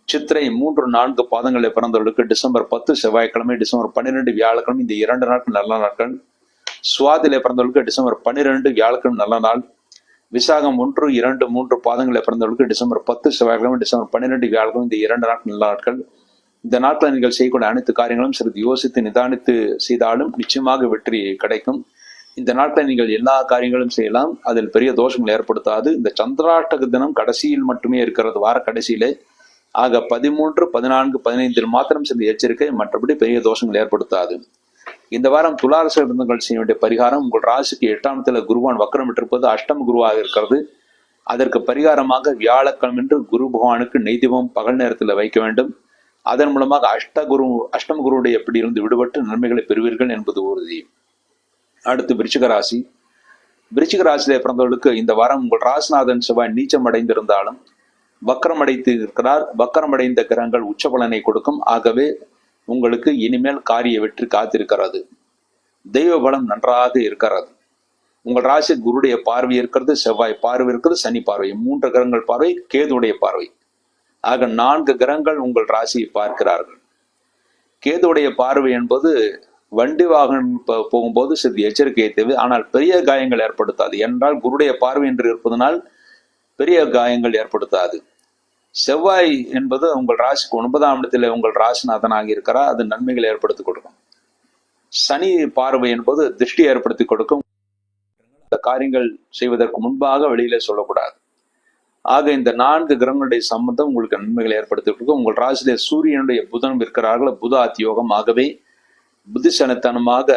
சித்திரை 3, 4 பாதங்களில் பிறந்தவர்களுக்கு டிசம்பர் 10 செவ்வாய்க்கிழமை, டிசம்பர் 12 வியாழக்கிழமை, இந்த 2 நாட்கள் நல்ல நாட்கள். சுவாதியில பிறந்தவர்களுக்கு டிசம்பர் 12 வியாழக்கிழமை நல்ல நாள். விசாகம் 1, 2, 3 பாதங்களில் பிறந்தவர்களுக்கு டிசம்பர் 10 செவ்வாய்க்கிழமை, டிசம்பர் 12 வியாழக்கிழமை, இந்த 2 நாட்கள் நல்ல நாட்கள். இந்த நாட்களில் நீங்கள் செய்யக்கூடிய அனைத்து காரியங்களும் சிறிது யோசித்து நிதானித்து செய்தாலும் நிச்சயமாக வெற்றி கிடைக்கும். இந்த நாட்களில் நீங்கள் எல்லா காரியங்களும் செய்யலாம். அதில் பெரிய தோஷங்கள் ஏற்படுத்தாது. இந்த சந்திராஷ்டக தினம் கடைசியில் மட்டுமே இருக்கிறது, வார கடைசியிலே. ஆக 13, 14, 15 மாத்திரம் சிறிது எச்சரிக்கை, மற்றபடி பெரிய தோஷங்கள் ஏற்படுத்தாது. இந்த வாரம் துளாராசி இருந்தவர்கள் செய்ய வேண்டிய பரிகாரம், உங்கள் ராசிக்கு 8ஆம் இடத்துல குருவான் வக்கரம் விட்டிருப்பது அஷ்டம குருவாக இருக்கிறது. அதற்கு பரிகாரமாக வியாழக்கிழமை குரு பகவானுக்கு நெய் தீபம் பகல் நேரத்தில் வைக்க வேண்டும். அதன் மூலமாக அஷ்டம குருவுடைய பிடியிலிருந்து விடுபட்டு நன்மைகளை பெறுவீர்கள் என்பது உறுதி. அடுத்து விருச்சிக ராசி. விருச்சிக ராசியிலே பிறந்தவர்களுக்கு இந்த வாரம் உங்கள் ராசிநாதன் செவ்வாய் நீச்சம் அடைந்திருந்தாலும் வக்கரம் அடைத்து இருக்கிறார். வக்கரம் அடைந்த கிரகங்கள் உச்ச பலனை கொடுக்கும். ஆகவே உங்களுக்கு இனிமேல் காரிய வெற்றி காத்திருக்கிறது. தெய்வ பலம் நன்றாக இருக்கிறது. உங்கள் ராசி குருடைய பார்வை இருக்கிறது, செவ்வாய் பார்வை இருக்கிறது, சனி பார்வை, 3 கிரகங்கள் பார்வை, கேதுடைய பார்வை. ஆக 4 கிரகங்கள் உங்கள் ராசியை பார்க்கிறார்கள். கேதுடைய பார்வை என்பது வண்டி வாகனம் போகும்போது சிறிது எச்சரிக்கையை தேவை, ஆனால் பெரிய காயங்கள் ஏற்படுத்தாது. என்றால் குருடைய பார்வை என்று இருப்பதனால் பெரிய காயங்கள் ஏற்படுத்தாது. செவ்வாய் என்பது உங்கள் ராசிக்கு 9ஆம் இடத்துல உங்கள் ராசிநாதனாக இருக்கிறார், அது நன்மைகளை ஏற்படுத்தி கொடுக்கும். சனி பார்வை என்பது திருஷ்டி ஏற்படுத்தி கொடுக்கும். இந்த காரியங்கள் செய்வதற்கு முன்பாக வெளியில சொல்லக்கூடாது. ஆக இந்த 4 கிரகங்களுடைய சம்பந்தம் உங்களுக்கு நன்மைகளை ஏற்படுத்தி கொடுக்கும். உங்கள் ராசியிலே சூரியனுடைய புதன் இருக்கிறார்கள், புத அத்தியோகம். ஆகவே புத்திசனத்தனமாக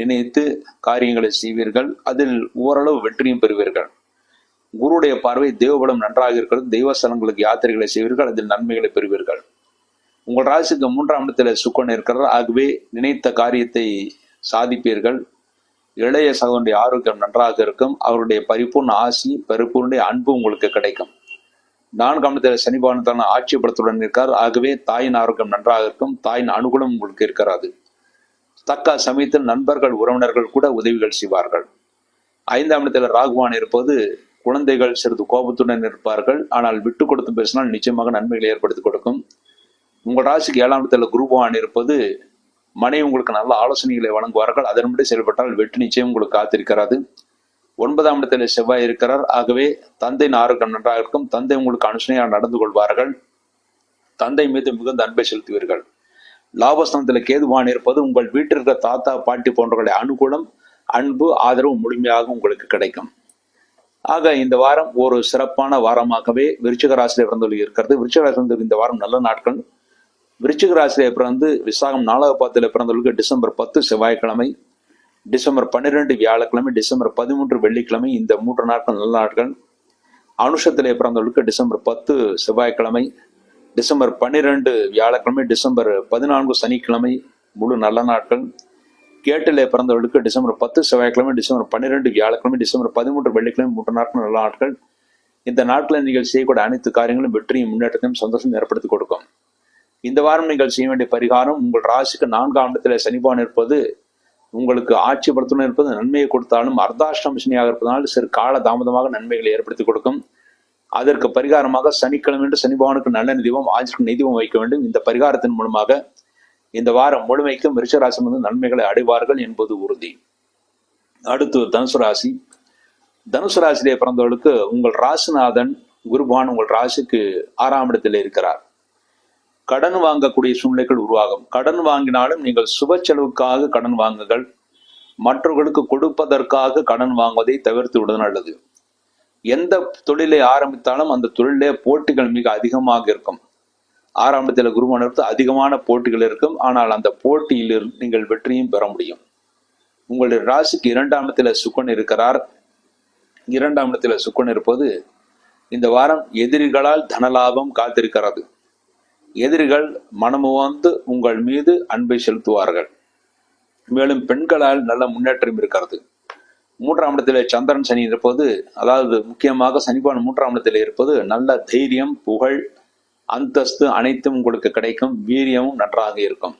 நினைத்து காரியங்களை செய்வீர்கள், அதில் ஓரளவு வெற்றியும் பெறுவீர்கள். குருடைய பார்வை தேவபலம் நன்றாக இருக்கிறது, தெய்வ ஸ்தலங்களுக்கு யாத்திரைகளை செய்வீர்கள், அதில் நன்மைகளை பெறுவீர்கள். உங்கள் ராசிக்கு 3ஆம் இடத்துல சுக்கரன் இருக்கிறார், ஆகவே நினைத்த காரியத்தை சாதிப்பீர்கள். இளைய சகோதரனுடைய ஆரோக்கியம் நன்றாக இருக்கும், அவருடைய பரிபூர்ண ஆசி, பரிபூர்ண அன்பு உங்களுக்கு கிடைக்கும். 4ஆம் இடத்துல சனி பகவான் ஆட்சி பலத்துடன் இருக்கார், ஆகவே தாயின் ஆரோக்கியம் நன்றாக இருக்கும், தாயின் அனுகூலம் உங்களுக்கு இருக்கிறது. தக்க சமயத்தில் நண்பர்கள் உறவினர்கள் கூட உதவிகள் செய்வார்கள். 5ஆம் இடத்துல ராகுவான் இருப்பது குழந்தைகள் சிறிது கோபத்துடன் இருப்பார்கள், ஆனால் விட்டு கொடுத்து பேசினால் நிச்சயமாக நன்மைகளை ஏற்படுத்தி கொடுக்கும். உங்கள் ராசிக்கு 7ஆம் இடத்துல குரு பகவான் இருப்பது மனைவி உங்களுக்கு நல்ல ஆலோசனைகளை வழங்குவார்கள், அதன்படி செயல்பட்டால் வெற்றி நிச்சயம் உங்களுக்கு காத்திருக்கிறது. 9ஆம் இடத்துல செவ்வாய் இருக்கிறார், ஆகவே தந்தையின் ஆரோக்கியம் நன்றாக இருக்கும், தந்தை உங்களுக்கு அனுசனையாக நடந்து கொள்வார்கள், தந்தை மீது மிகுந்த அன்பை செலுத்துவீர்கள். லாபஸ்தானத்துல கேதுவான் இருப்பது உங்கள் வீட்டில் இருக்கிற தாத்தா பாட்டி போன்றவர்களுடைய அனுகூலம், அன்பு, ஆதரவு முழுமையாக உங்களுக்கு கிடைக்கும். ஆக இந்த வாரம் ஒரு சிறப்பான வாரமாகவே விருச்சிக ராசியில பிறந்தவர்கள் இருக்கிறது. விருச்சிக ராசி இந்த வாரம் நல்ல நாட்கள். விருச்சிக ராசியில பிறந்து விசாகம் 4வது பாதத்துல பிறந்தவர்களுக்கு டிசம்பர் 10 செவ்வாய்க்கிழமை, டிசம்பர் 12 வியாழக்கிழமை, டிசம்பர் 13 வெள்ளிக்கிழமை, இந்த 3 நாட்கள் நல்ல நாட்கள். அனுஷத்திலே பிறந்தவர்களுக்கு டிசம்பர் 10 செவ்வாய்க்கிழமை, டிசம்பர் 12 வியாழக்கிழமை, டிசம்பர் 14 சனிக்கிழமை, முழு நல்ல நாட்கள். கேட்டிலே பிறந்தவர்களுக்கு டிசம்பர் 10 செவ்வாய்க்கிழமை, டிசம்பர் 12 வியாழக்கிழமை, டிசம்பர் 13 வெள்ளிக்கிழமை, 3 நாட்கள் நல்ல நாட்கள். இந்த நாட்களில் நீங்கள் செய்யக்கூடிய அனைத்து காரியங்களும் வெற்றியும் முன்னேற்றத்தையும் சந்தோஷம் ஏற்படுத்தி கொடுக்கும். இந்த வாரம் நீங்கள் செய்ய வேண்டிய பரிகாரம், உங்கள் ராசிக்கு 4ஆம் இடத்துல சனிபான் இருப்பது உங்களுக்கு ஆட்சி பலத்துடன் இருப்பது நன்மையை கொடுத்தாலும் அர்த்தாஷ்டம சனியாக இருப்பதனால் சிறு கால தாமதமாக நன்மைகளை ஏற்படுத்தி கொடுக்கும். அதற்கு பரிகாரமாக சனிக்கிழமை என்று சனிபகவானுக்கு நல்ல தீபம், ஆஞ்சநேயருக்கு நெய் வைக்க வேண்டும். இந்த பரிகாரத்தின் மூலமாக இந்த வாரம் முழுமைக்கும் விருச்சிக ராசி நன்மைகளை அடைவார்கள் என்பது உறுதி. அடுத்து தனுசு ராசி. தனுசு ராசியிலே பிறந்தவர்களுக்கு உங்கள் ராசிநாதன் குருபான் உங்கள் ராசிக்கு 6ஆம் இடத்தில் இருக்கிறார். கடன் வாங்கக்கூடிய சூழ்நிலைகள் உருவாகும். கடன் வாங்கினாலும் நீங்கள் சுப செலவுக்காக கடன் வாங்குங்கள், மற்றவர்களுக்கு கொடுப்பதற்காக கடன் வாங்குவதை தவிர்த்து விடுவது நல்லது. எந்த தொழிலை ஆரம்பித்தாலும் அந்த தொழிலே போட்டிகள் மிக அதிகமாக இருக்கும். 6ஆம் இடத்துல குருவான் எடுத்து அதிகமான போட்டிகள் இருக்கும், ஆனால் அந்த போட்டியில் நீங்கள் வெற்றியும் பெற முடியும். உங்களுடைய ராசிக்கு 2ஆம் இடத்துல சுக்கரன் இருக்கிறார். 2ஆம் இடத்துல சுக்கரன் இருப்பது இந்த வாரம் எதிரிகளால் தனலாபம் காத்திருக்கிறது. எதிரிகள் மனமுவந்து உங்கள் மீது அன்பை செலுத்துவார்கள். மேலும் பெண்களால் நல்ல முன்னேற்றம் இருக்கிறது. 3ஆம் இடத்துல சந்திரன் சனி இருப்பது, அதாவது முக்கியமாக சனிபான் 3ஆம் இடத்துல இருப்பது நல்ல தைரியம், புகழ், அந்தஸ்து அனைத்தும் உங்களுக்கு கிடைக்கும். வீரியமும் நன்றாக இருக்கும்.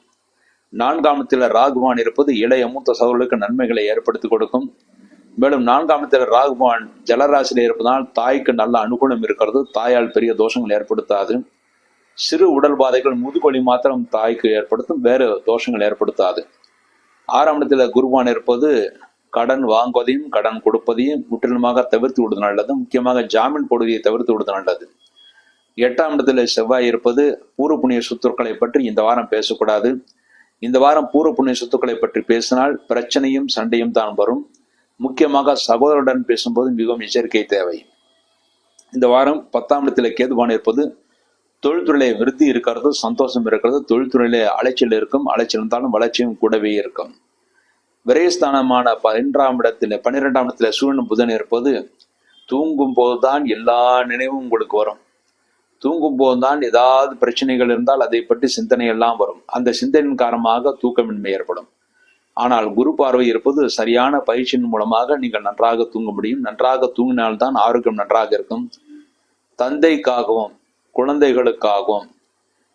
4ஆம் இடத்துல ராகுவான் இருப்பது இளைய மூத்த சகோதரர்களுக்கு நன்மைகளை ஏற்படுத்தி கொடுக்கும். மேலும் 4ஆம் இடத்துல ராகுவான் ஜலராசியில இருப்பதனால் தாய்க்கு நல்ல அனுகூலம் இருக்கிறது. தாயால் பெரிய தோஷங்கள் ஏற்படுத்தாது. சிறு உடல் பாதைகள், முதுகொலி மாத்திரம் தாய்க்கு ஏற்படுத்தும், வேறு தோஷங்கள் ஏற்படுத்தாது. 6ஆம் இடத்துல குருவான் இருப்பது கடன் வாங்குவதையும் கடன் கொடுப்பதையும் முற்றிலுமாக தவிர்த்து விடுவது நல்லது. முக்கியமாக ஜாமீன் போடுவதை தவிர்த்து விடுவது நல்லது. 8ஆம் இடத்துல செவ்வாய் இருப்பது பூர்வ புண்ணிய சொத்துக்களை பற்றி இந்த வாரம் பேசக்கூடாது. இந்த வாரம் பூர்வ புண்ணிய சொத்துக்களை பற்றி பேசினால் பிரச்சனையும் சண்டையும் தான் வரும். முக்கியமாக சகோதரருடன் பேசும்போது மிகவும் எச்சரிக்கை தேவை. இந்த வாரம் 10ஆம் இடத்துல கேதுவான் இருப்பது தொழில்துறையிலே விருத்தி இருக்கிறது, சந்தோஷம் இருக்கிறது. தொழில்துறையிலே அலைச்சல் இருக்கும், அலைச்சல் இருந்தாலும் வளர்ச்சியும் கூடவே இருக்கும். விரயஸ்தானமான 12ஆம் இடத்துல சூரியன் புதன் இருப்பது தூங்கும் போதுதான் எல்லா நினைவும் உங்களுக்கு வரும். தூங்கும் போதுதான் ஏதாவது பிரச்சனைகள் இருந்தால் அதை பற்றி சிந்தனை எல்லாம் வரும். அந்த சிந்தனையின் காரணமாக தூக்கமின்மை ஏற்படும். ஆனால் குரு பார்வை இருப்பது சரியான பயிற்சியின் மூலமாக நீங்கள் நன்றாக தூங்க முடியும். நன்றாக தூங்கினால்தான் ஆரோக்கியம் நன்றாக இருக்கும். தந்தைக்காகவும் குழந்தைகளுக்காகவும்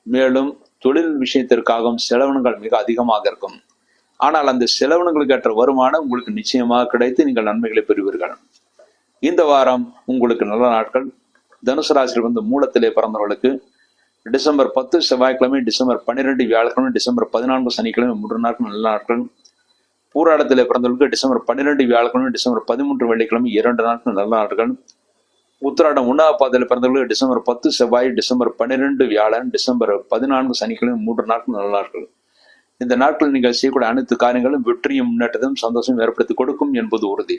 மேலும் தொழில் விஷயத்திற்காகவும் செலவினங்கள் மிக அதிகமாக இருக்கும். ஆனால் அந்த செலவினங்களுக்கு ஏற்ற வருமானம் உங்களுக்கு நிச்சயமாக கிடைத்து நீங்கள் நன்மைகளை பெறுவீர்கள். இந்த வாரம் உங்களுக்கு நல்ல நாட்கள். தனுசு ராசியில் வந்து மூலத்திலே பிறந்தவர்களுக்கு டிசம்பர் 10 செவ்வாய்க்கிழமை, டிசம்பர் 12 வியாழக்கிழமை, டிசம்பர் 14 சனிக்கிழமை 3 நாட்கள் நல்ல நாட்கள். பூராடத்திலே பிறந்தவர்களுக்கு டிசம்பர் 12 வியாழக்கிழமை, டிசம்பர் 13 வெள்ளிக்கிழமை 2 நாட்கள் நல்ல நாட்கள். உத்திராடம் 1ஆம் பாதத்தில் பிறந்தவர்களுக்கு டிசம்பர் 10 செவ்வாய், டிசம்பர் 12 வியாழன், டிசம்பர் 14 சனிக்கிழமை 3 நாட்கள் நல்ல நாட்கள். இந்த நாட்களில் நீங்கள் செய்யக்கூடிய அனைத்து காரியங்களும் வெற்றியும் முன்னேற்றத்தையும் சந்தோஷம் ஏற்படுத்தி கொடுக்கும் என்பது உறுதி.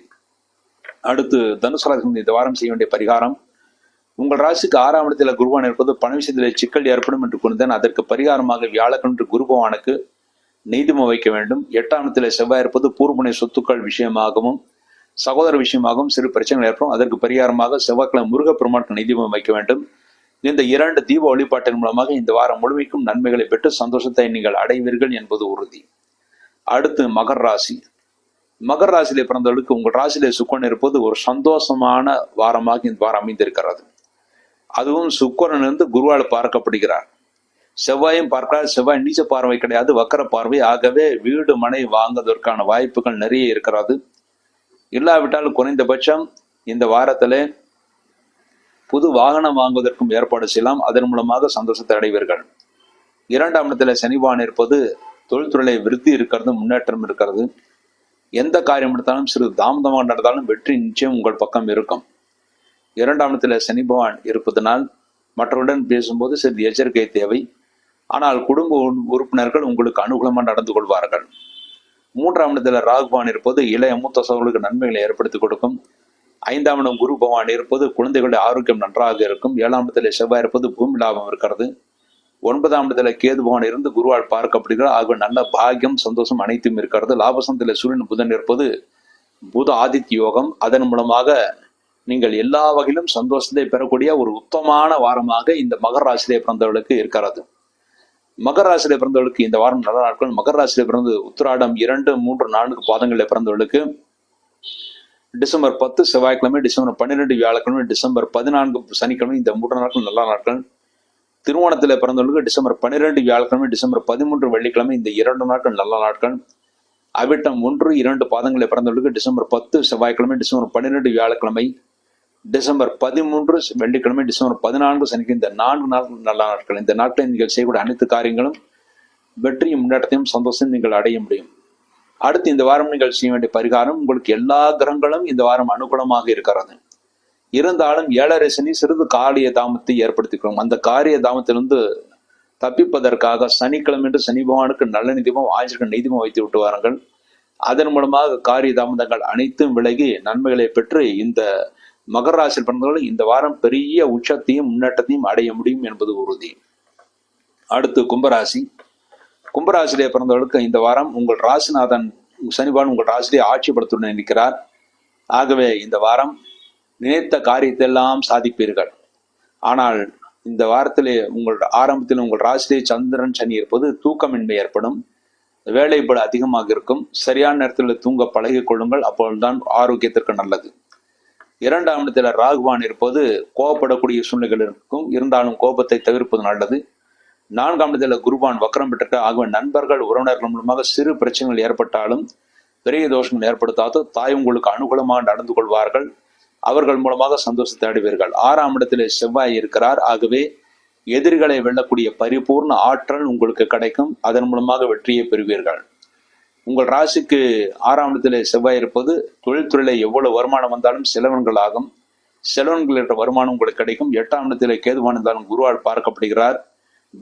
அடுத்து தனுசு ராசி இந்த வாரம் செய்ய வேண்டிய பரிகாரம். உங்கள் ராசிக்கு 6ஆம் இடத்தில் குருவான் இருப்பது பண விஷயத்தில் சிக்கல் ஏற்படும் என்று கூறினேன். அதற்கு பரிகாரமாக வியாழக்கிழமை குரு பகவானுக்கு நீதிமம் வைக்க வேண்டும். 8ஆம் இடத்தில் செவ்வாய் இருப்பது பூர்வனை சொத்துக்கள் விஷயமாகவும் சகோதர விஷயமாகவும் சிறு பிரச்சனைகள் ஏற்படும். அதற்கு பரிகாரமாக செவ்வாய்க்கிழமை முருகப்பெருமானுக்கு நீதிமம் வைக்க வேண்டும். இந்த 2 தீப வழிபாட்டின் மூலமாக இந்த வாரம் முழுமைக்கும் நன்மைகளை பெற்று சந்தோஷத்தை நீங்கள் அடைவீர்கள் என்பது உறுதி. அடுத்து மகர ராசி. மகர ராசியிலே பிறந்தவர்களுக்கு உங்கள் ராசியிலே சுக்கிரன் இருப்பது ஒரு சந்தோஷமான வாரமாக இந்த வாரம் அமைந்திருக்கிறது. அதுவும் சுக்கிரன் இருந்து குருவால் பார்க்கப்படுகிறார். செவ்வாயும் பார்க்கிறார். செவ்வாய் நீச்ச பார்வை கிடையாது, வக்கர பார்வை. ஆகவே வீடு மனை வாங்குவதற்கான வாய்ப்புகள் நிறைய இருக்கிறது. இல்லாவிட்டால் குறைந்தபட்சம் இந்த வாரத்திலே புது வாகனம் வாங்குவதற்கும் ஏற்பாடு செய்யலாம். அதன் மூலமாக சந்தோஷத்தை அடைவீர்கள். 2ஆம் இடத்துல சனிபான் இருப்பது தொழில்துறையில விருத்தி இருக்கிறது, முன்னேற்றம் இருக்கிறது. எந்த காரியம் எடுத்தாலும் சிறு தாமதமாக நடந்தாலும் வெற்றி நிச்சயம் உங்கள் பக்கம் இருக்கும். 2ஆம் இடத்துல சனி பகவான் இருப்பதனால் மற்றவருடன் பேசும்போது சிறிது எச்சரிக்கை தேவை. ஆனால் குடும்ப உறுப்பினர்கள் உங்களுக்கு அனுகூலமாக நடந்து கொள்வார்கள். 3ஆம் இடத்துல ராகுபான் இருப்பது இளைய மூத்த சகோதரர்களுக்கு நன்மைகளை ஏற்படுத்தி கொடுக்கும். 5ஆம் இடம் குரு பகவான் இருப்பது குழந்தைகளுடைய ஆரோக்கியம் நன்றாக இருக்கும். 7ஆம் இடத்துல செவ்வாய் இருப்பது பூமி லாபம் இருக்கிறது. 9ஆம் இடத்துல கேது பகவான் இருந்து குருவால் பார்க்கப்படுகிறார். ஆகவே நல்ல பாக்கியம் சந்தோஷம் அனைத்தும் இருக்கிறது. லாபசந்தில சூரியன் புதன் இருப்பது புத ஆதித்ய யோகம். அதன் மூலமாக நீங்கள் எல்லா வகையிலும் சந்தோஷத்தை பெறக்கூடிய ஒரு உத்தமமான வாரமாக இந்த மகர ராசியிலே பிறந்தவர்களுக்கு இருக்கிறது. மகர ராசியிலே பிறந்தவர்களுக்கு இந்த வாரம் நல்ல நாட்கள். மகர ராசியிலே பிறந்து உத்திராடம் 2, 3, 4 பாதங்களில் பிறந்தவர்களுக்கு டிசம்பர் 10 செவ்வாய்க்கிழமை, டிசம்பர் 12 வியாழக்கிழமை, டிசம்பர் 14 சனிக்கிழமை இந்த 3 நாட்கள் நல்ல நாட்கள். திருவோணத்தில் பிறந்தவர்களுக்கு டிசம்பர் 12 வியாழக்கிழமை, டிசம்பர் 13 வெள்ளிக்கிழமை இந்த 2 நாட்கள் நல்ல நாட்கள். அவிட்டம் 1, 2 பாதங்களில் பிறந்தவர்களுக்கு டிசம்பர் 10 செவ்வாய்க்கிழமை, டிசம்பர் 12 வியாழக்கிழமை, டிசம்பர் 13 வெள்ளிக்கிழமை, டிசம்பர் 14 சனிக்கிழமை இந்த 4 நாட்கள் நல்ல நாட்கள். இந்த நாட்களில் நீங்கள் செய்யக்கூடிய அனைத்து காரியங்களும் வெற்றியும் முன்னேற்றத்தையும் சந்தோஷம் நீங்கள் அடைய முடியும். அடுத்து இந்த வாரம் நீங்கள் செய்ய வேண்டிய பரிகாரம். உங்களுக்கு எல்லா கிரகங்களும் இந்த வாரம் அனுகூலமாக இருக்கிறது. இருந்தாலும் 7.5 சனி சிறிது காரிய தாமத்தை ஏற்படுத்திக்கிறோம். அந்த காரிய தாமத்திலிருந்து தப்பிப்பதற்காக சனிக்கிழமை என்று சனி பகவானுக்கு நல்ல நிதிமம், ஆஞ்சநேயருக்கு நீதிமம் வைத்து விட்டு வாருங்கள். அதன் மூலமாக காரிய தாமதங்கள் அனைத்தும் விலகி நன்மைகளை பெற்று இந்த மகர ராசியில் பிறந்தவர்கள் இந்த வாரம் பெரிய உச்சத்தையும் முன்னேற்றத்தையும் அடைய முடியும் என்பது உறுதி. அடுத்து கும்பராசி. கும்பராசியிலே பிறந்தவர்களுக்கு இந்த வாரம் உங்கள் ராசிநாதன் சனிபான் உங்கள் ராசியிலே ஆட்சிப்படுத்த இருக்கிறார். ஆகவே இந்த வாரம் நினைத்த காரியத்தை எல்லாம் சாதிப்பீர்கள். ஆனால் இந்த வாரத்திலே உங்கள் ஆரம்பத்தில் உங்கள் ராசியிலே சந்திரன் சனி இருப்பது தூக்கமின்மை ஏற்படும். வேலைப்பட அதிகமாக இருக்கும். சரியான நேரத்தில் தூங்க பழகிக் கொள்ளுங்கள். அப்பொழுதுதான் ஆரோக்கியத்திற்கு நல்லது. 2ஆம் இடத்துல ராகுவான் இருப்பது கோபப்படக்கூடிய சூழ்நிலைகள் இருக்கும். இருந்தாலும் கோபத்தை தவிர்ப்பது நல்லது. 4ஆம் இடத்துல குருவான் வக்கரம் பெற்ற. ஆகவே நண்பர்கள் உறவினர்கள் மூலமாக சிறு பிரச்சனைகள் ஏற்பட்டாலும் பெரிய தோஷங்கள் ஏற்படுத்தாது. தாய் உங்களுக்கு அனுகூலமாக நடந்து கொள்வார்கள். அவர்கள் மூலமாக சந்தோஷத்தை அடைவீர்கள். 6ஆம் இடத்திலே செவ்வாய் இருக்கிறார். ஆகவே எதிரிகளை வெல்லக்கூடிய பரிபூர்ண ஆற்றல் உங்களுக்கு கிடைக்கும். அதன் மூலமாக வெற்றியை பெறுவீர்கள். உங்கள் ராசிக்கு 6ஆம் இடத்திலே செவ்வாய் இருப்பது தொழில்துறையில எவ்வளவு வருமானம் வந்தாலும் செலவன்கள் ஆகும். செலவன்கள் என்ற வருமானம் உங்களுக்கு கிடைக்கும். 8ஆம் இடத்திலே கேதுவான் இருந்தாலும் குருவால் பார்க்கப்படுகிறார்.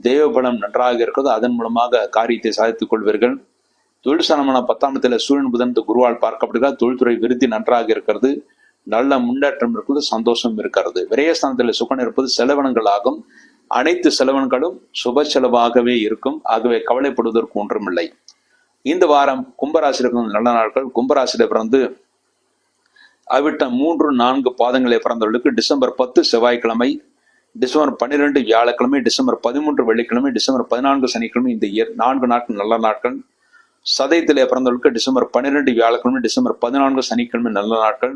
தேவபலம் நன்றாக இருக்கிறது. அதன் மூலமாக காரியத்தை சாதித்துக் கொள்வீர்கள். தொழில் ஸ்தானமான 10ஆம் இடத்திலே சூரியன் புதன் குருவால் பார்க்கப்படுகிறார். தொழில்துறை விருத்தி நன்றாக இருக்கிறது. நல்ல முன்னேற்றம் இருக்கிறது. சந்தோஷம் இருக்கிறது. விரயஸ்தானத்தில் சுக்கன் இருப்பது செலவினங்கள் ஆகும். அனைத்து செலவினங்களும் சுப செலவாகவே இருக்கும். ஆகவே கவலைப்படுவதற்கு ஒன்றுமில்லை. இந்த வாரம் கும்பராசியில் பிறந்த நல்ல நாட்கள். கும்பராசியில் பிறந்து அவிட்டம் 3, 4 பாதங்களை பிறந்தவர்களுக்கு டிசம்பர் 10 செவ்வாய்க்கிழமை, டிசம்பர் 12 வியாழக்கிழமை, டிசம்பர் 13 வெள்ளிக்கிழமை, டிசம்பர் 14 சனிக்கிழமை இந்த 4 நாட்கள் நல்ல நாட்கள். சதயத்திலே பிறந்தவர்களுக்கு டிசம்பர் 12 வியாழக்கிழமை, டிசம்பர் 14 சனிக்கிழமை நல்ல நாட்கள்.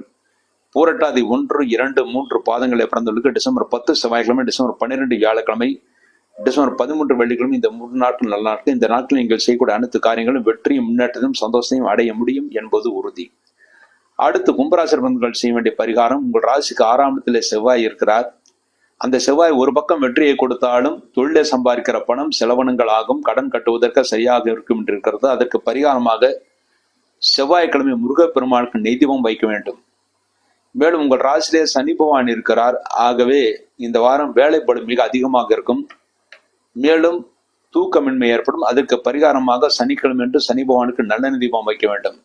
பூரட்டாதி 1, 2, 3 பாதங்களை பிறந்தவர்களுக்கு டிசம்பர் 10 செவ்வாய்க்கிழமை, டிசம்பர் 12 வியாழக்கிழமை, டிசம்பர் 13 வெள்ளிக்கிழமை இந்த 3 நாட்கள் நல்ல நாட்கள். இந்த நாட்கள் நீங்கள் செய்யக்கூடிய அனைத்து காரியங்களும் வெற்றியும் முன்னேற்றத்தையும் சந்தோஷத்தையும் அடைய முடியும் என்பது உறுதி. அடுத்து கும்பராசி நண்பர்கள் செய்ய வேண்டிய பரிகாரம், உங்கள் ராசிக்கு 6ஆம் இடத்திலே செவ்வாய் இருக்கிறார். அந்த செவ்வாய் ஒரு பக்கம் வெற்றியை கொடுத்தாலும் தொழிலை சம்பாதிக்கிற பணம் செலவனங்கள் ஆகும், கடன் கட்டுவதற்கு சரியாக இருக்கும் என்று இருக்கிறது. அதற்கு பரிகாரமாக செவ்வாய்க்கிழமை முருகப்பெருமானுக்கு நெய்தீபம் வைக்க வேண்டும். மேலும் உங்கள் ராசியிலே சனி பகவான் இருக்கிறார். ஆகவே இந்த வாரம் வேலைப்பளு மிக அதிகமாக இருக்கும். மேலும் தூக்கமின்மை ஏற்படும். அதற்கு பரிகாரமாக சனிக்கிழமை என்று சனி பகவானுக்கு நல்லெண்ணெய் தீபம் வைக்க வேண்டும்.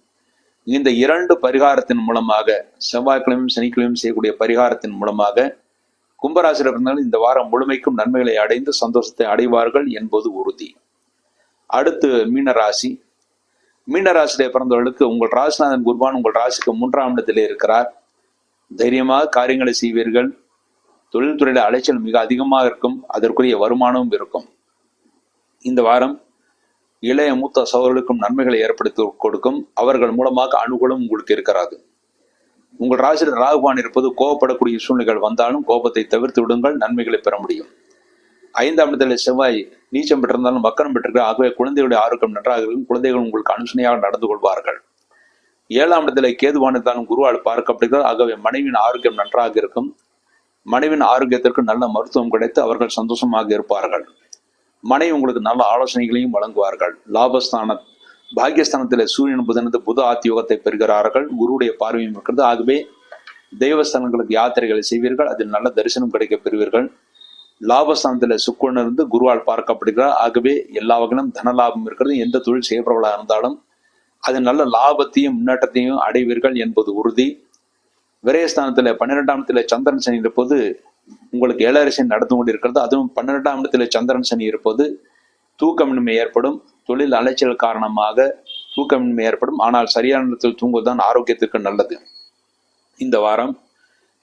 இந்த 2 பரிகாரத்தின் மூலமாக, செவ்வாய்க்கிழமையும் சனிக்கிழமையும் செய்யக்கூடிய பரிகாரத்தின் மூலமாக கும்பராசியில் இருந்தாலும் இந்த வாரம் முழுமைக்கும் நன்மைகளை அடைந்து சந்தோஷத்தை அடைவார்கள் என்பது உறுதி. அடுத்து மீனராசி. மீனராசியிலே பிறந்தவர்களுக்கு உங்கள் ராசிநாதன் குருவான் உங்கள் ராசிக்கு 3ஆம் இடத்திலே இருக்கிறார். தைரியமாக காரியங்களை செய்வீர்கள். தொழில்துறையில அலைச்சல் மிக அதிகமாக இருக்கும். அதற்குரிய வருமானமும் இருக்கும். இந்த வாரம் இளைய மூத்த சகோதரர்களுக்கும் நன்மைகளை ஏற்படுத்தி கொடுக்கும். அவர்கள் மூலமாக அனுகூலம் உங்களுக்கு இருக்கிறது. உங்கள் ராசியில் ராகுபான் இருப்பது கோபப்படக்கூடிய சூழ்நிலைகள் வந்தாலும் கோபத்தை தவிர்த்து விடுங்கள், நன்மைகளை பெற முடியும். 5ஆம் இடத்தில் செவ்வாய் நீச்சம் பெற்றிருந்தாலும் வக்கரம் பெற்றிருக்க. ஆகவே குழந்தைகளுடைய ஆரோக்கியம் நன்றாக இருக்கும். குழந்தைகள் உங்களுக்கு அனுசனையாக நடந்து கொள்வார்கள். 7ஆம் இடத்துல கேதுவான் இருந்தாலும் குருவால் பார்க்கப்படுகிறது. ஆகவே மனைவியின் ஆரோக்கியம் நன்றாக இருக்கும். மனைவின் ஆரோக்கியத்திற்கு நல்ல மருத்துவம் கிடைத்து அவர்கள் சந்தோஷமாக இருப்பார்கள். மனைவி உங்களுக்கு நல்ல ஆலோசனைகளையும் வழங்குவார்கள். லாபஸ்தான பாகியஸ்தானத்தில் சூரியன் புதனது புத ஆத்தியோகத்தை பெறுகிறார்கள். குருவுடைய பார்வையும் இருக்கிறது. ஆகவே தெய்வஸ்தானங்களுக்கு யாத்திரைகளை செய்வீர்கள். அதில் நல்ல தரிசனம் கிடைக்க பெறுவீர்கள். லாபஸ்தானத்தில் சுக்கிரன் இருந்து குருவால் பார்க்கப்படுகிறார். ஆகவே எல்லா வகையிலும் தன லாபம் இருக்கிறது. எந்த தொழில் செய்யப்படுவதாக இருந்தாலும் அது நல்ல லாபத்தையும் முன்னேற்றத்தையும் அடைவீர்கள் என்பது உறுதி. விரயஸ்தானத்தில் 12ஆம் இடத்துல சந்திரன் சனி இருப்பது உங்களுக்கு 7 சனி நடந்து கொண்டு இருக்கிறது. அதுவும் 12ஆம் இடத்துல சந்திரன் சனி இருப்பது தூக்கமின்மை ஏற்படும். தொழில் அலைச்சல் காரணமாக தூக்கமின்மை ஏற்படும். ஆனால் சரியான இடத்தில் தூங்குவதுதான் ஆரோக்கியத்திற்கு நல்லது. இந்த வாரம்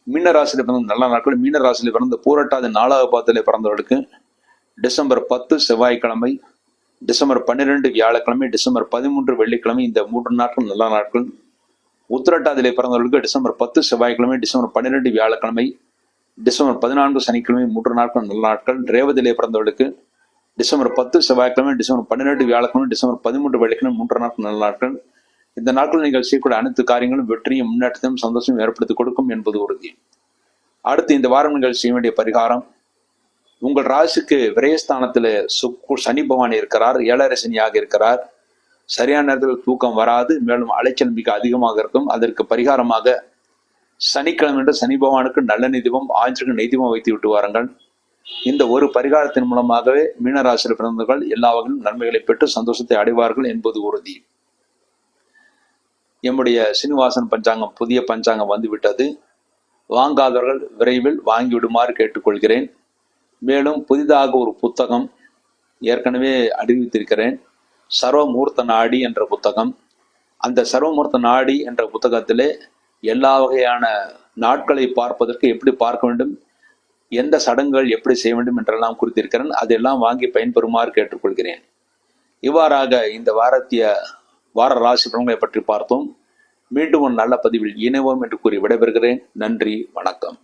மீனராசியில் பிறந்த நல்ல நாட்கள். மீனராசியில் பிறந்த பூரட்டாதி 4ஆவது பாதத்திலே பிறந்தவர்களுக்கு டிசம்பர் 10 செவ்வாய்க்கிழமை, டிசம்பர் 12 வியாழக்கிழமை, டிசம்பர் 13 வெள்ளிக்கிழமை இந்த 3 நாட்கள் நல்ல நாட்கள். உத்திரட்டாதிலே பிறந்தவர்களுக்கு டிசம்பர் 10 செவ்வாய்க்கிழமை, டிசம்பர் 12 வியாழக்கிழமை, டிசம்பர் 14 சனிக்கிழமை 3 நாட்கள் நல்ல நாட்கள். ரேவதிலே பிறந்தவர்களுக்கு டிசம்பர் 10 செவ்வாய்க்கிழமை, டிசம்பர் 12 வியாழக்கிழமை, டிசம்பர் 13 வெள்ளிக்கிழமை 3 நாட்கள் நல்ல நாட்கள். இந்த நாட்கள் நீங்கள் செய்யக்கூடிய அனைத்து காரியங்களும் வெற்றியும் முன்னேற்றத்தையும் சந்தோஷம் ஏற்படுத்தி கொடுக்கும் என்பது உறுதி. அடுத்து இந்த வாரம் நீங்கள் செய்ய வேண்டிய பரிகாரம், உங்கள் ராசிக்கு விரயஸ்தானத்தில் சனி பகவான் இருக்கிறார். 7 சனியாக இருக்கிறார். சரியான நேரத்தில் தூக்கம் வராது. மேலும் அலைச்சல் மிக அதிகமாக இருக்கும். அதற்கு பரிகாரமாக சனிக்கிழமை என்று சனி பகவானுக்கு நல்லெண்ணெய் தீபம், ஆஞ்சனுக்கு நெய்தீபம் வைத்து விட்டு வாருங்கள். இந்த ஒரு பரிகாரத்தின் மூலமாகவே மீனராசியில் பிறந்தவர்கள் எல்லா வகையிலும் நன்மைகளை பெற்று சந்தோஷத்தை அடைவார்கள் என்பது உறுதி. எம்முடைய சீனிவாசன் பஞ்சாங்கம் புதிய பஞ்சாங்கம் வந்துவிட்டது. வாங்காதவர்கள் விரைவில் வாங்கிவிடுமாறு கேட்டுக்கொள்கிறேன். மேலும் புதிதாக ஒரு புத்தகம் ஏற்கனவே அறிவித்திருக்கிறேன், சர்வமூர்த்த நாடி என்ற புத்தகம். அந்த சர்வமூர்த்த நாடி என்ற புத்தகத்திலே எல்லா வகையான நாட்களை பார்ப்பதற்கு எப்படி பார்க்க வேண்டும், எந்த சடங்குகள் எப்படி செய்ய வேண்டும் என்றெல்லாம் குறித்திருக்கிறேன். அதெல்லாம் வாங்கி பயன்பெறுமாறு கேட்டுக்கொள்கிறேன். இவ்வாறாக இந்த வார ராசி பலன்களை பற்றி பார்த்தோம். மீண்டும் ஒரு நல்ல பதிவில் இணைவோம் என்று கூறி விடைபெறுகிறேன். நன்றி, வணக்கம்.